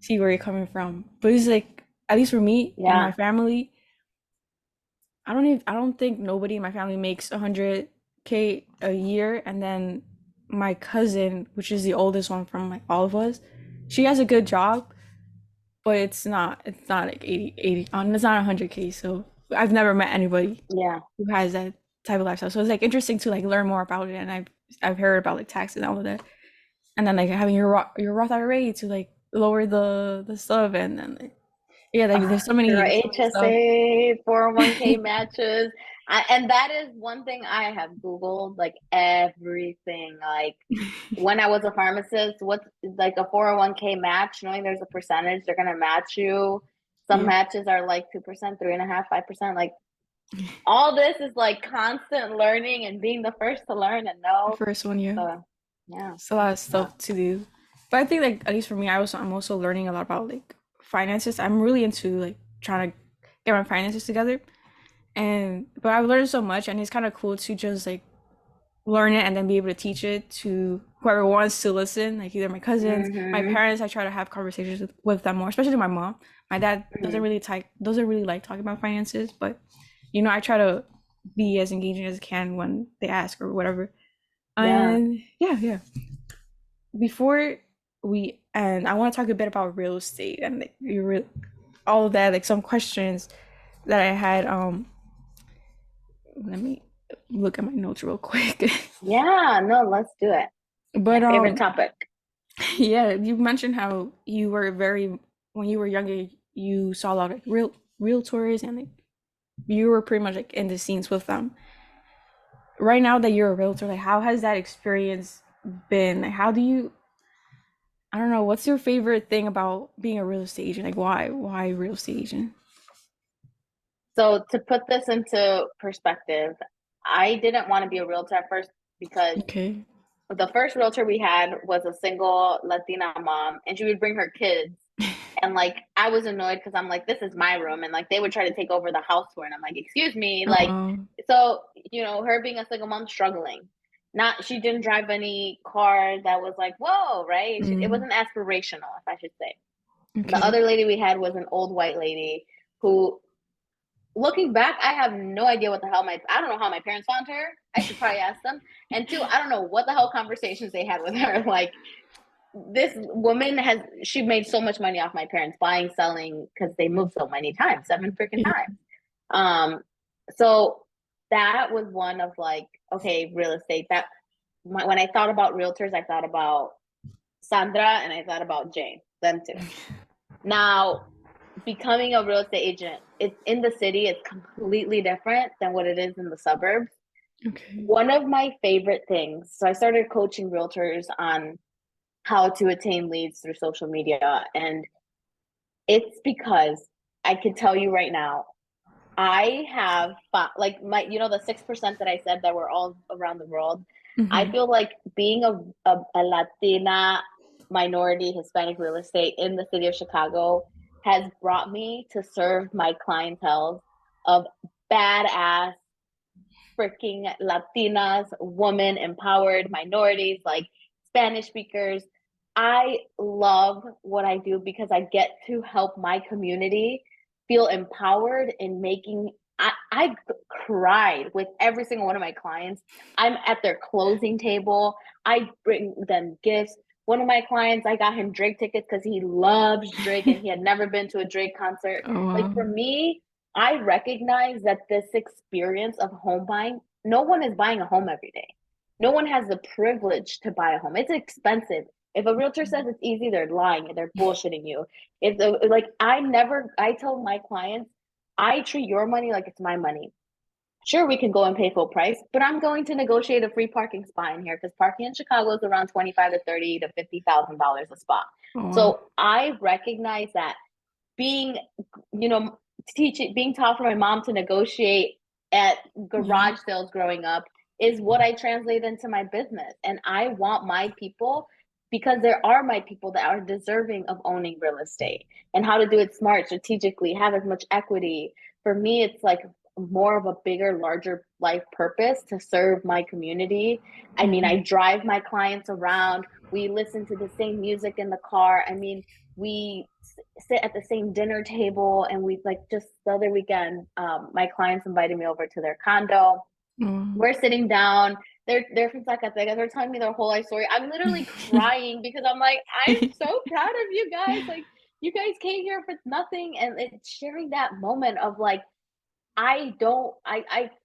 where you're coming from. But it's like at least for me and my Yeah. family, I don't think nobody in my family makes 100K a year. And then my cousin, which is the oldest one from like all of us, she has a good job, but it's not like 80 it's not 100K. So I've never met anybody Yeah. who has that type of lifestyle. So it's like interesting to like learn more about it. And I've heard about like taxes and all of that. And then like having your Roth IRA to like lower the stuff, and then like yeah, like Oh, there's girl, so many stuff. HSA, 401k matches. And that is one thing I have Googled, like everything. Like when I was a pharmacist, what's like a 401k match, knowing there's a percentage they're gonna match you. Some Yeah, matches are like 2%, 3.5%, 5%. Like all this is like constant learning and being the first to learn and the know. first one, yeah. So yeah, It's a lot of yeah. stuff to do. But I think like at least for me, I'm also learning a lot about like finances. I'm really into like trying to get my finances together. And but I've learned so much, and it's kind of cool to just like learn it and then be able to teach it to whoever wants to listen, like either my cousins, my Mm-hmm. parents. I try to have conversations with them more, especially my mom. My dad Mm-hmm. doesn't really like talking about finances, but I try to be as engaging as I can when they ask or whatever. Yeah. And yeah, yeah. Before we end, I want to talk a bit about real estate and like, all of that, like some questions that I had. Let me look at my notes real quick. Yeah, no, let's do it. But My favorite topic. yeah, you mentioned how you were very when you were younger, you saw a lot of realtors and like you were pretty much like in the scenes with them. Right now that you're a realtor, like how has that experience been? Like how do you I don't know, what's your favorite thing about being a real estate agent? Like why real estate agent? So to put this into perspective, I didn't want to be a realtor at first because Okay. the first realtor we had was a single Latina mom, and she would bring her kids. And like I was annoyed because I'm like, this is my room, and like they would try to take over the house for, and I'm like, excuse me, like Uh, so her being a single mom struggling. Not, she didn't drive any car that was like, whoa, right? It Mm, wasn't aspirational, if I should say. The okay. other lady we had was an old white lady who, looking back, I have no idea what the hell I don't know how my parents found her. I should probably ask them. And two, I don't know what the hell conversations they had with her. Like, this woman she made so much money off my parents buying, selling, because they moved so many times, 7 freaking Yeah. times. Um, so that was one of like, okay, real estate. When I thought about realtors, I thought about Sandra and I thought about Jane, them two. Now, becoming a real estate agent, it's in the city, it's completely different than what it is in the suburbs. Okay. One of my favorite things, so I started coaching realtors on how to attain leads through social media. And it's because I can tell you right now, I have like my, the 6% that I said that were all around the world. I Mm-hmm. feel like being a Latina minority Hispanic real estate in the city of Chicago has brought me to serve my clientele of badass freaking Latinas, women empowered minorities, like Spanish speakers. I love what I do because I get to help my community feel empowered in making. I cried with every single one of my clients. I'm at their closing table. I bring them gifts. One of my clients, I got him Drake tickets because he loves Drake and he had never been to a Drake concert. Oh Like, wow. for me, I recognize that this experience of home buying, no one is buying a home every day. No one has the privilege to buy a home. It's expensive. If a realtor says it's easy, they're lying. They're bullshitting you. I tell my clients, I treat your money like it's my money. Sure, we can go and pay full price, but I'm going to negotiate a free parking spot in here because parking in Chicago is around 25 to 30 to $50,000 a spot. Oh wow. So I recognize that being, you know, being taught from my mom to negotiate at Yeah. garage sales growing up is what I translate into my business. And I want my people, because there are my people that are deserving of owning real estate and how to do it smart, strategically, have as much equity. For me, it's like more of a bigger, larger life purpose to serve my community. I mean, I Mm, drive my clients around. We listen to the same music in the car. I mean, we sit at the same dinner table, and we, like, just the other weekend, my clients invited me over to their condo. oh. We're sitting down. They're from Zacatecas. They're telling me their whole life story. I'm literally crying because I'm like, I'm so proud of you guys. Like, you guys came here for nothing, and it's sharing that moment of like, I don't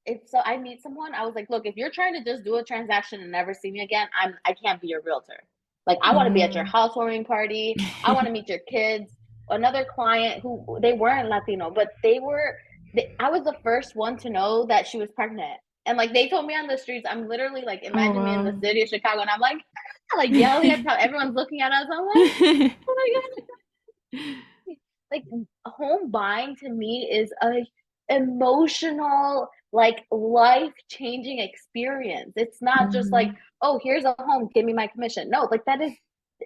if so I meet someone, I was like, look, if you're trying to just do a transaction and never see me again, I can't be your realtor. Like, I want to be at your Mm. housewarming party. I want to meet your kids. Another client who, they weren't Latino, but I was the first one to know that she was pregnant. And like, they told me on the streets. I'm literally like, Oh imagine me in the wow. city of Chicago, and I'm like, like yelling at how everyone's looking at us. I'm like, oh my God, like, home buying to me is a emotional, like, life-changing experience. It's not just like, Mhm. oh, here's a home, give me my commission. No, like, that is,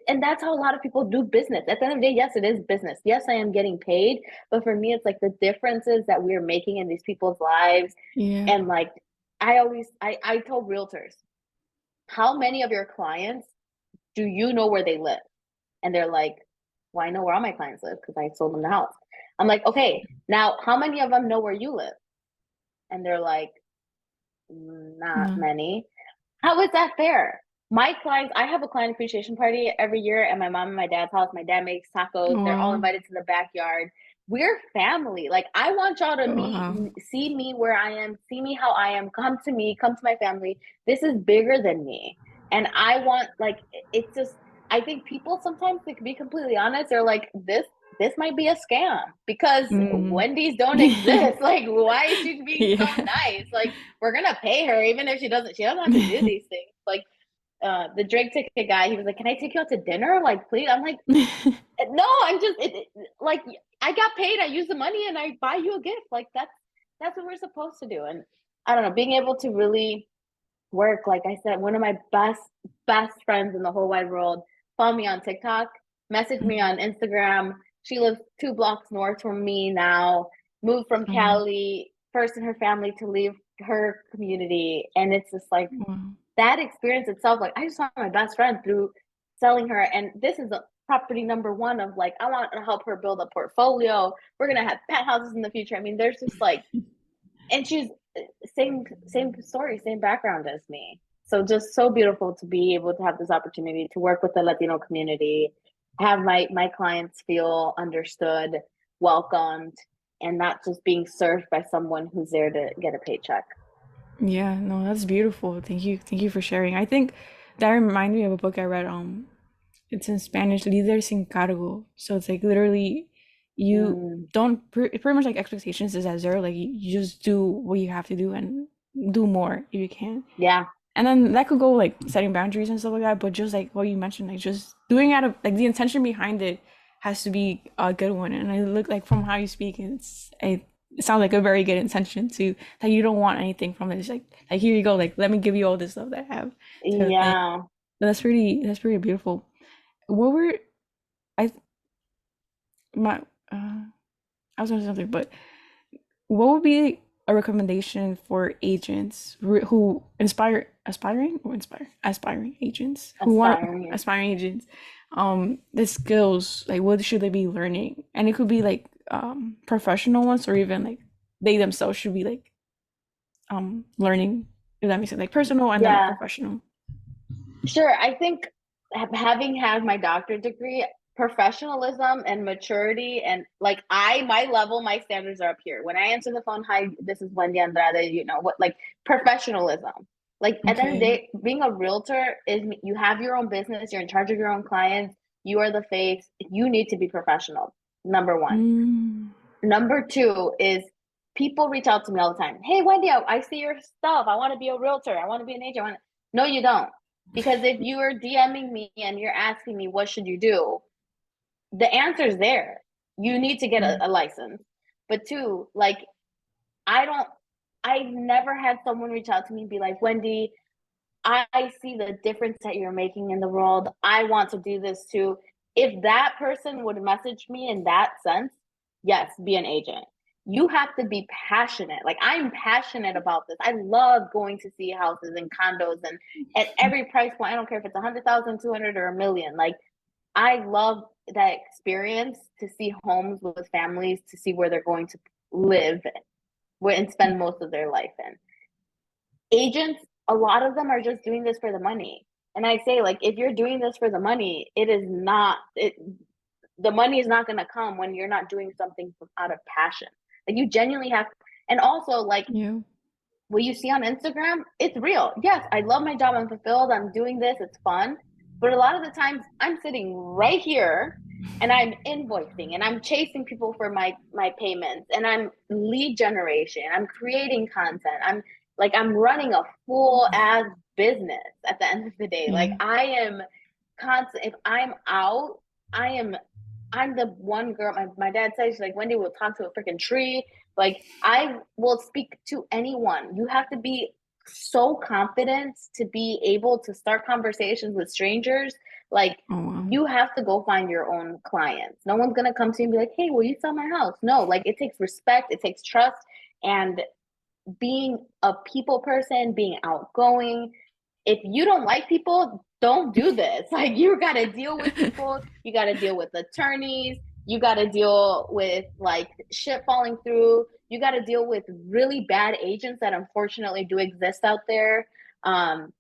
and that's how a lot of people do business. At the end of the day, yes, it is business. Yes, I am getting paid, but for me, it's like the differences that we're making in these people's lives. Yeah. And like, I told realtors, how many of your clients do you know where they live? And they're like, well, I know where all my clients live because I sold them the house. I'm like, okay, now how many of them know where you live? And they're like, not No. many. How is that fair? My clients, I have a client appreciation party every year at my mom and my dad's house. My dad makes tacos. Oh They're all wow. invited to the backyard. We're family. Like, I want y'all to Oh wow. see me where I am, see me how I am, come to me, come to my family. This is bigger than me. And I want, like, it's just, I think people sometimes, they can be completely honest, they're like, this might be a scam because Mm. Wendy's don't exist. Like, why is she being so Yeah. nice? Like, we're gonna pay her even if she doesn't have to do these things. Like, the Drake ticket guy, he was like, "Can I take you out to dinner? Like, please." I'm like, "No, I'm just like, I got paid. I use the money and I buy you a gift. Like, that's what we're supposed to do." And I don't know, being able to really work, like I said, one of my best friends in the whole wide world found me on TikTok, messaged me Mhm. on Instagram. She lives 2 blocks north from me now. Moved from Oh, Cali, first in her family to leave her community, and it's just like, wow. that experience itself, like I just saw my best friend through selling her, and this is a property number one of like I want to help her build a portfolio. We're gonna have pet houses in the future. I mean, there's just like, and she's same story, same background as me. So just so beautiful to be able to have this opportunity to work with the Latino community, have my clients feel understood, welcomed, and not just being served by someone who's there to get a paycheck. Yeah, no, that's beautiful. Thank you for sharing. I think that reminded me of a book I read. It's in Spanish, líder sin cargo. So it's like literally, you Mm, don't pretty much like expectations is at zero. Like you just do what you have to do and do more if you can. yeah, And then that could go like setting boundaries and stuff like that. But just like what you mentioned, like just doing out of like the intention behind it has to be a good one. And I look like from how you speak, it sounds like a very good intention too. That you don't want anything from it. It's like here you go. Like let me give you all this stuff that I have type of thing. yeah. But that's pretty beautiful. What were I my I was gonna say something, but what would be a recommendation for agents who inspire aspiring or inspire aspiring agents who want Aspiring. aspiring agents the skills like what should they be learning, and it could be like professional ones or even like they themselves should be like learning, if that makes sense, like personal and then like Yeah, professional. sure. I think having had my doctorate degree, professionalism and maturity, and like my level, my standards are up here. When I answer the phone, hi, this is Wendy Andrade, you know what, like professionalism. Like at the end of the Okay. day, being a realtor is you have your own business, you're in charge of your own clients, you are the face, you need to be professional. Number one. Mm. Number two is people reach out to me all the time. Hey, Wendy, I see your stuff. I want to be a realtor. I want to be an agent. No, you don't. Because if you are DMing me and you're asking me, what should you do? The answer is there. You need to get a license. But two, like, I don't, I've never had someone reach out to me and be like, Wendy, I see the difference that you're making in the world. I want to do this too. If that person would message me in that sense, yes, be an agent. You have to be passionate. Like I'm passionate about this. I love going to see houses and condos and at every price point. I don't care if it's 100,000, 200, or a million. Like I love that experience to see homes with families, to see where they're going to live and spend most of their life in. Agents, a lot of them are just doing this for the money. And I say, like, if you're doing this for the money, it is not it. The money is not going to come when you're not doing something out of passion. Like you genuinely have, and also like Yeah. what you see on Instagram, it's real. Yes, I love my job. I'm fulfilled. I'm doing this. It's fun. But a lot of the times I'm sitting right here and I'm invoicing and I'm chasing people for my payments and I'm lead generation. I'm creating content. I'm running a full ass business at the end of the day. Like Yeah. I am constant if I'm out, I am I'm the one girl. My dad says like Wendy will talk to a freaking tree. Like I will speak to anyone. You have to be so confident to be able to start conversations with strangers. Like Oh wow. you have to go find your own clients. No one's gonna come to you and be like, "Hey, will you sell my house?" No, like it takes respect, it takes trust, and being a people person, being outgoing. If you don't like people, don't do this. Like you got to deal with people, you got to deal with attorneys, you got to deal with like shit falling through. You got to deal with really bad agents that unfortunately do exist out there. Um,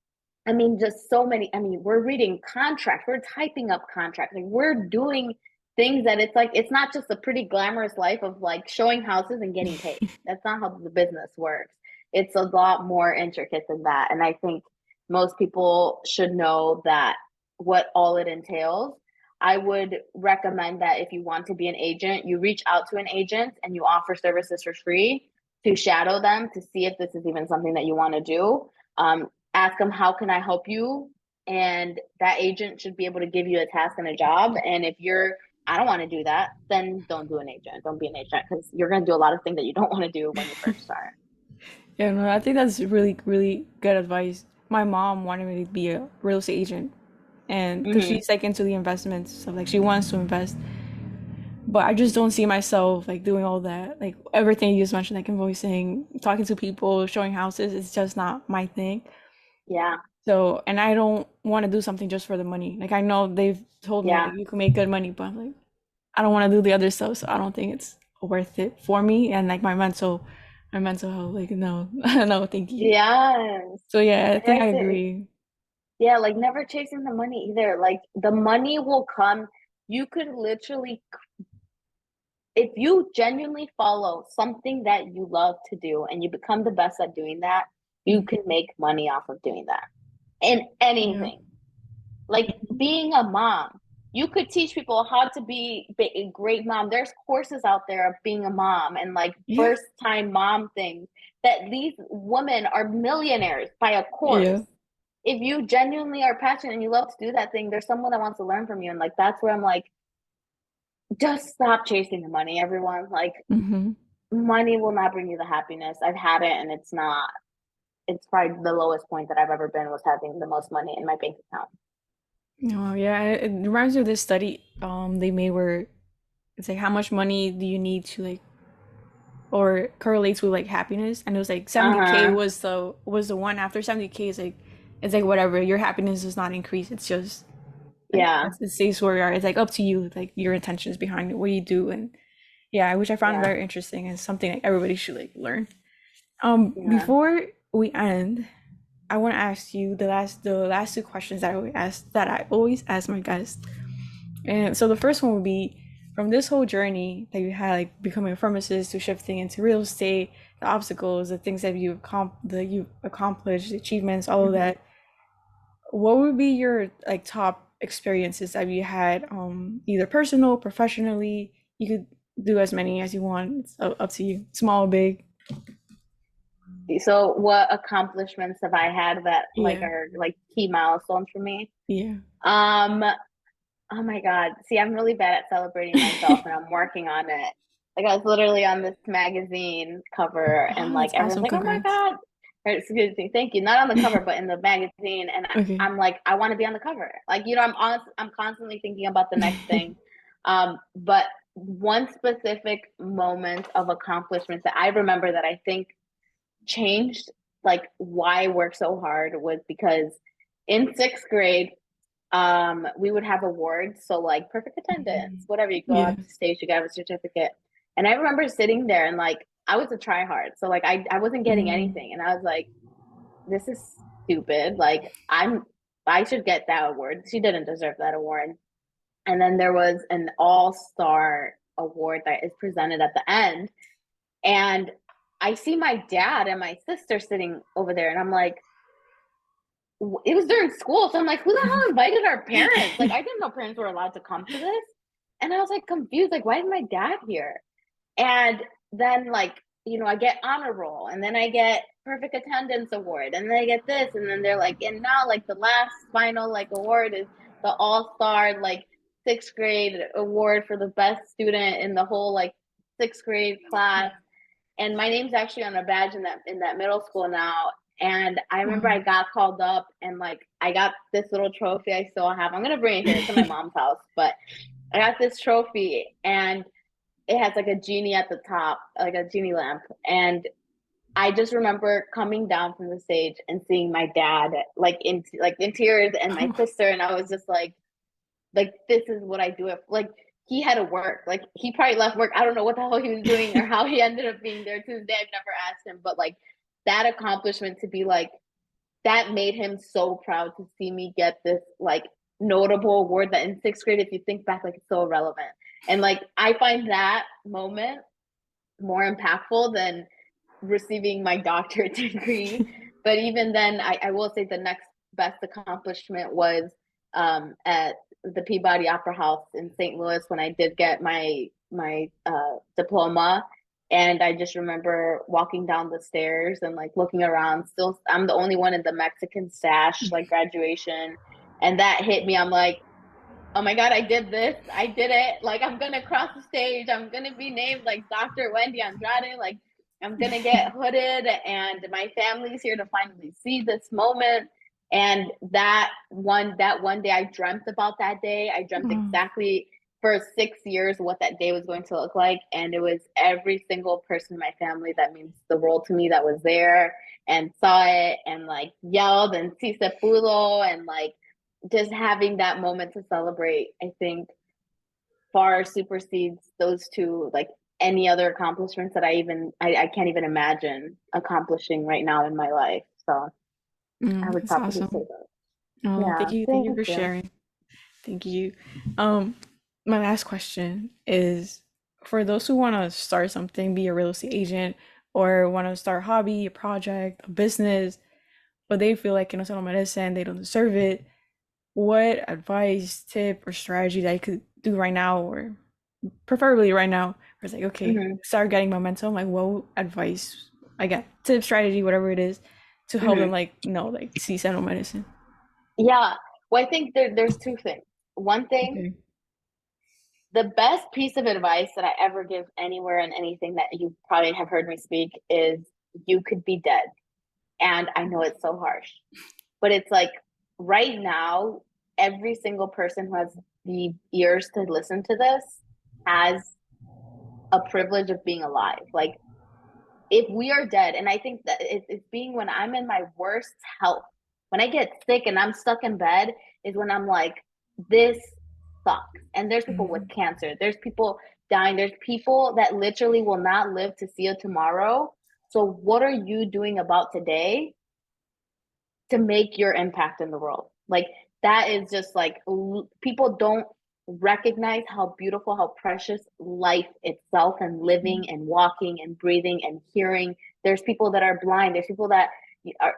I mean, just so many. I mean, we're reading contracts, we're typing up contracts, like we're doing things that it's like it's not just a pretty glamorous life of like showing houses and getting paid. That's not how the business works. It's a lot more intricate than that. And I think most people should know that what all it entails. I would recommend that if you want to be an agent, you reach out to an agent and you offer services for free to shadow them to see if this is even something that you want to do. Ask them, how can I help you? And that agent should be able to give you a task and a job. And if you're, I don't want to do that, then don't do an agent. Don't be an agent because you're going to do a lot of things that you don't want to do when you first start. Yeah, no, I think that's really, really good advice. My mom wanted me to be a real estate agent, and because Mm-hmm. she's like into the investments, so like she wants to invest, but I just don't see myself like doing all that, like everything you just mentioned, like invoicing, talking to people, showing houses. It's just not my thing. Yeah. So, and I don't want to do something just for the money. Like I know they've told me Yeah. like you can make good money, but I'm like I don't want to do the other stuff, so I don't think it's worth it for me and like my mental health. Like no, no, thank you. Yes. So yeah, I And think I I say, agree. yeah, like never chasing the money either. Like the money will come. You could literally, if you genuinely follow something that you love to do and you become the best at doing that, you Mm, can make money off of doing that in yeah. anything. Like being a mom, you could teach people how to be a great mom. There's courses out there of being a mom and like Yeah. first time mom things that these women are millionaires by a Yeah. course. If you genuinely are passionate and you love to do that thing, there's someone that wants to learn from you. And like that's where I'm like, just stop chasing the money, everyone. Like Mm-hmm. money will not bring you the happiness. I've had it and it's not. It's probably the lowest point that I've ever been was having the most money in my bank account. Oh yeah, it reminds me of this study they made where it's like how much money do you need to like or correlates with like happiness, and it was like 70K Uh-huh. was the one. After 70K is like it's like whatever, your happiness does not increase, it's just like Yeah. it stays where you are. It's like up to you, like your intentions behind it, what you do. And yeah, which I found Yeah. very interesting and something like everybody should like learn. Yeah. Before we end, I want to ask you the last two questions that I always ask my guests. And so the first one would be from this whole journey that you had, like becoming a pharmacist to shifting into real estate, the obstacles, the things that you accomplished, the achievements, all of Hmm. that. What would be your like top experiences that you had, either personal, professionally? You could do as many as you want. It's up to you, small, big. So what accomplishments have I had that like Yeah, are like key milestones for me? yeah. Um, oh my God. See, I'm really bad at celebrating myself and I'm working on it. Like I was literally on this magazine cover and Oh, like that's everyone's awesome. like, "Oh my Congrats. God." Or, excuse me, thank you. Not on the cover, but in the magazine. And Okay. I'm like, I want to be on the cover. Like, I'm constantly thinking about the next thing. But one specific moment of accomplishments that I remember that I think changed like why I work so hard was because in sixth grade, we would have awards. So like perfect attendance, whatever, you go Yeah. out to stage, you get a certificate. And I remember sitting there and like I was a try hard. So like I wasn't getting Mm. anything. And I was like, this is stupid. Like I should get that award. She didn't deserve that award. And then there was an all-star award that is presented at the end. And I see my dad and my sister sitting over there, and I'm like, it was during school. So I'm like, who the hell invited our parents? Like, I didn't know parents were allowed to come to this. And I was like confused, like, why is my dad here? And then, like, I get honor roll, and then I get perfect attendance award, and then I get this, and then they're like, and now, like, the last final, like, award is the all star, like, sixth grade award for the best student in the whole, like, sixth grade class. And my name's actually on a badge in that middle school now. And I remember I Wow. got called up and like I got this little trophy I still have. I'm gonna bring it here. It's in my mom's house, but I got this trophy and it has like a genie at the top, like a genie lamp. And I just remember coming down from the stage and seeing my dad like in tears and my sister, and I was just like this is what I do. Like he had to work. Like he probably left work. I don't know what the hell he was doing or how he ended up being there to this day. I've never asked him, but like that accomplishment to be like that made him so proud to see me get this like notable award that in sixth grade, if you think back, like it's so irrelevant. And like I find that moment more impactful than receiving my doctorate degree. But even then, I will say the next best accomplishment was at the Peabody Opera House in St. Louis when I did get my diploma. And I just remember walking down the stairs and like looking around. Still, I'm the only one in the Mexican stash, like graduation. And that hit me. I'm like, oh my God, I did this. I did it. Like, I'm going to cross the stage. I'm going to be named like Dr. Wendy Andrade. Like, I'm going to get hooded, and my family's here to finally see this moment. And that one day I dreamt about that day. I dreamt Oh, exactly. for 6 years what that day was going to look like. And it was every single person in my family that means the world to me that was there and saw it and like yelled and si se pudo and like just having that moment to celebrate, I think far supersedes those two, like any other accomplishments that I can't even imagine accomplishing right now in my life. So I would That's probably say awesome. that. Oh, Yeah, thank you thank for you. sharing. Thank you. Um, my last question is for those who want to start something, be a real estate agent, or want to start a hobby, a project, a business, but they feel like in internal medicine, they don't deserve it. What advice, tip, or strategy that I could do right now, or preferably right now, where it's like, okay, Hmm. start getting momentum, like what advice I get, tip, strategy, whatever it is, to help them Hmm. like, like see internal medicine. Yeah. Well, I think there's two things. One thing, Okay. the best piece of advice that I ever give anywhere and anything that you probably have heard me speak is you could be dead. And I know it's so harsh, but it's like right now, every single person who has the ears to listen to this has a privilege of being alive. Like if we are dead, and I think that it's being when I'm in my worst health, when I get sick and I'm stuck in bed, is when I'm like, this sucks. And there's people with Mhm. cancer, there's people dying, there's people that literally will not live to see a tomorrow. So, what are you doing about today to make your impact in the world? Like, that is just like people don't recognize how beautiful, how precious life itself and living and walking and breathing and hearing. There's people that are blind, there's people that are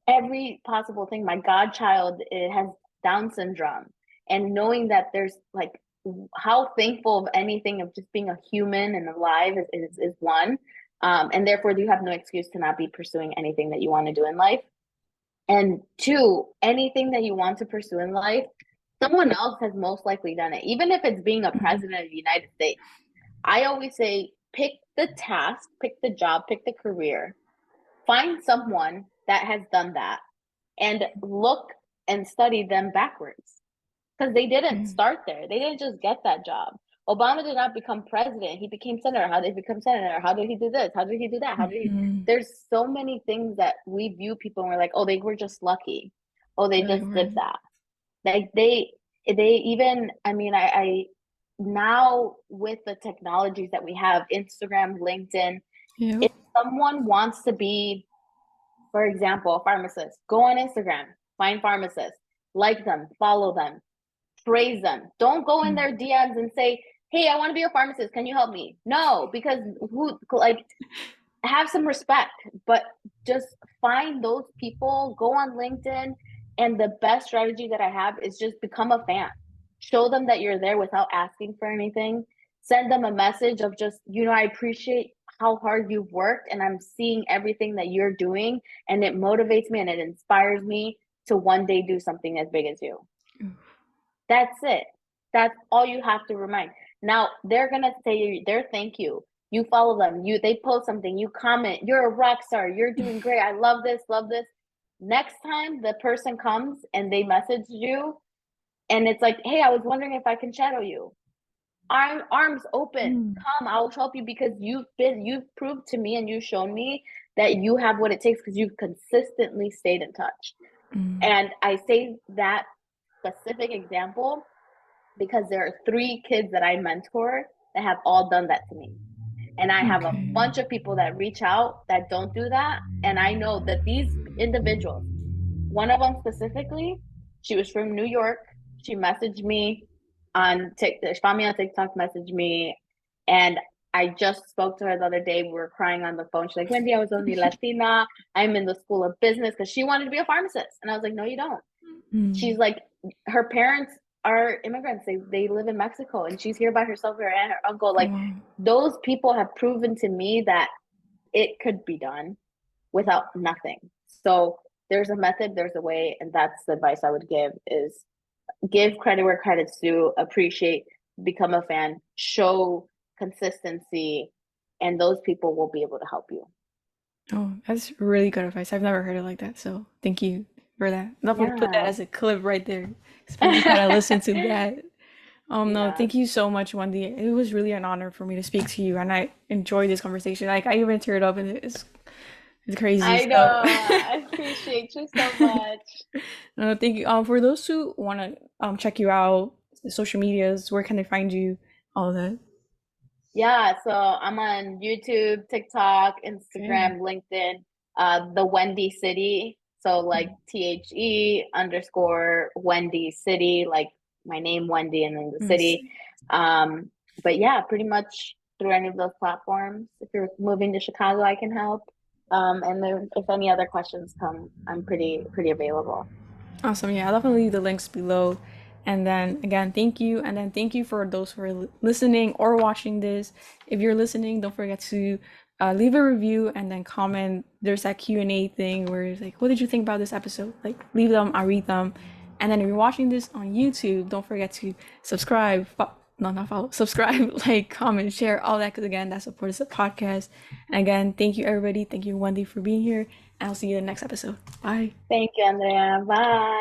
every possible thing. My godchild has Down syndrome, and knowing that there's like how thankful of anything of just being a human and alive is one. And therefore, you have no excuse to not be pursuing anything that you want to do in life. And two, anything that you want to pursue in life, someone else has most likely done it, even if it's being a Mhm. president of the United States. I always say pick the task, pick the job, pick the career, find someone that has done that and look and study them backwards because they didn't Mhm. start there. They didn't just get that job. Obama did not become president. He became senator. How did he become senator? How did he do this? How did he do that? How did he? Mhm. There's so many things that we view people and we're like, oh, they were just lucky. Oh, they Right, just did right. that. Like they even, I mean, I now with the technologies that we have, Instagram, LinkedIn, Yep. if someone wants to be, for example, a pharmacist, go on Instagram, find pharmacists, like them, follow them, praise them. Don't go in Mm. their DMs and say, "Hey, I want to be a pharmacist. Can you help me?" No, because who like have some respect, but just find those people, go on LinkedIn, and the best strategy that I have is just become a fan. Show them that you're there without asking for anything. Send them a message of just, I appreciate how hard you've worked and I'm seeing everything that you're doing and it motivates me and it inspires me to one day do something as big as you. That's it. That's all you have to remind. Now they're gonna say their thank you. You follow them. They post something. You comment. You're a rock star. You're doing great. I love this. Love this. Next time the person comes and they message you, and it's like, hey, I was wondering if I can shadow you. Arms open. Mm. Come, I'll help you because you've proved to me and you've shown me that you have what it takes because you've consistently stayed in touch. Mm. And I say that specific example because there are 3 kids that I mentor that have all done that to me. And I have a Okay. bunch of people that reach out that don't do that. And I know that these individuals, one of them specifically, she was from New York. She messaged me on TikTok, she found me on TikTok, messaged me, and I just spoke to her the other day. We were crying on the phone. She's like, Wendy, I was only Latina. I'm in the school of business because she wanted to be a pharmacist. And I was like, no, you don't. She's Mm. like, her parents are immigrants. They live in Mexico and she's here by herself, her aunt, her uncle. Oh, Like wow. those people have proven to me that it could be done without nothing. So there's a method, there's a way, and that's the advice I would give is give credit where credit's due, appreciate, become a fan, show consistency, and those people will be able to help you. Oh, that's really good advice. I've never heard it like that, so thank you for that. I'm definitely put that Yeah. as a clip right there. Especially gotta listen to that. No, Yeah. thank you so much, Wendy. It was really an honor for me to speak to you, and I enjoyed this conversation. Like I even teared up, and it's crazy. I know. So, I appreciate you so much. no, thank you. For those who want to check you out, social medias, where can they find you? All of that. Yeah, so I'm on YouTube, TikTok, Okay. Instagram, LinkedIn, the Wendy City. So like THE underscore Wendy City, like my name Wendy and then the Nice. city. Um, but yeah, pretty much through any of those platforms. If you're moving to Chicago, I can help. And then if any other questions come, I'm pretty available. Awesome. Yeah, I'll definitely leave the links below. And then again, thank you. And then thank you for those who are listening or watching this. If you're listening, don't forget to leave a review and then comment. There's that Q&A thing where it's like, what did you think about this episode? Like, leave them, I read them. And then if you're watching this on YouTube, don't forget to subscribe. No, not follow. Subscribe, like, comment, share, all that. Because again, that supports the podcast. And again, thank you, everybody. Thank you, Wendy, for being here. And I'll see you in the next episode. Bye. Thank you, Andrea. Bye.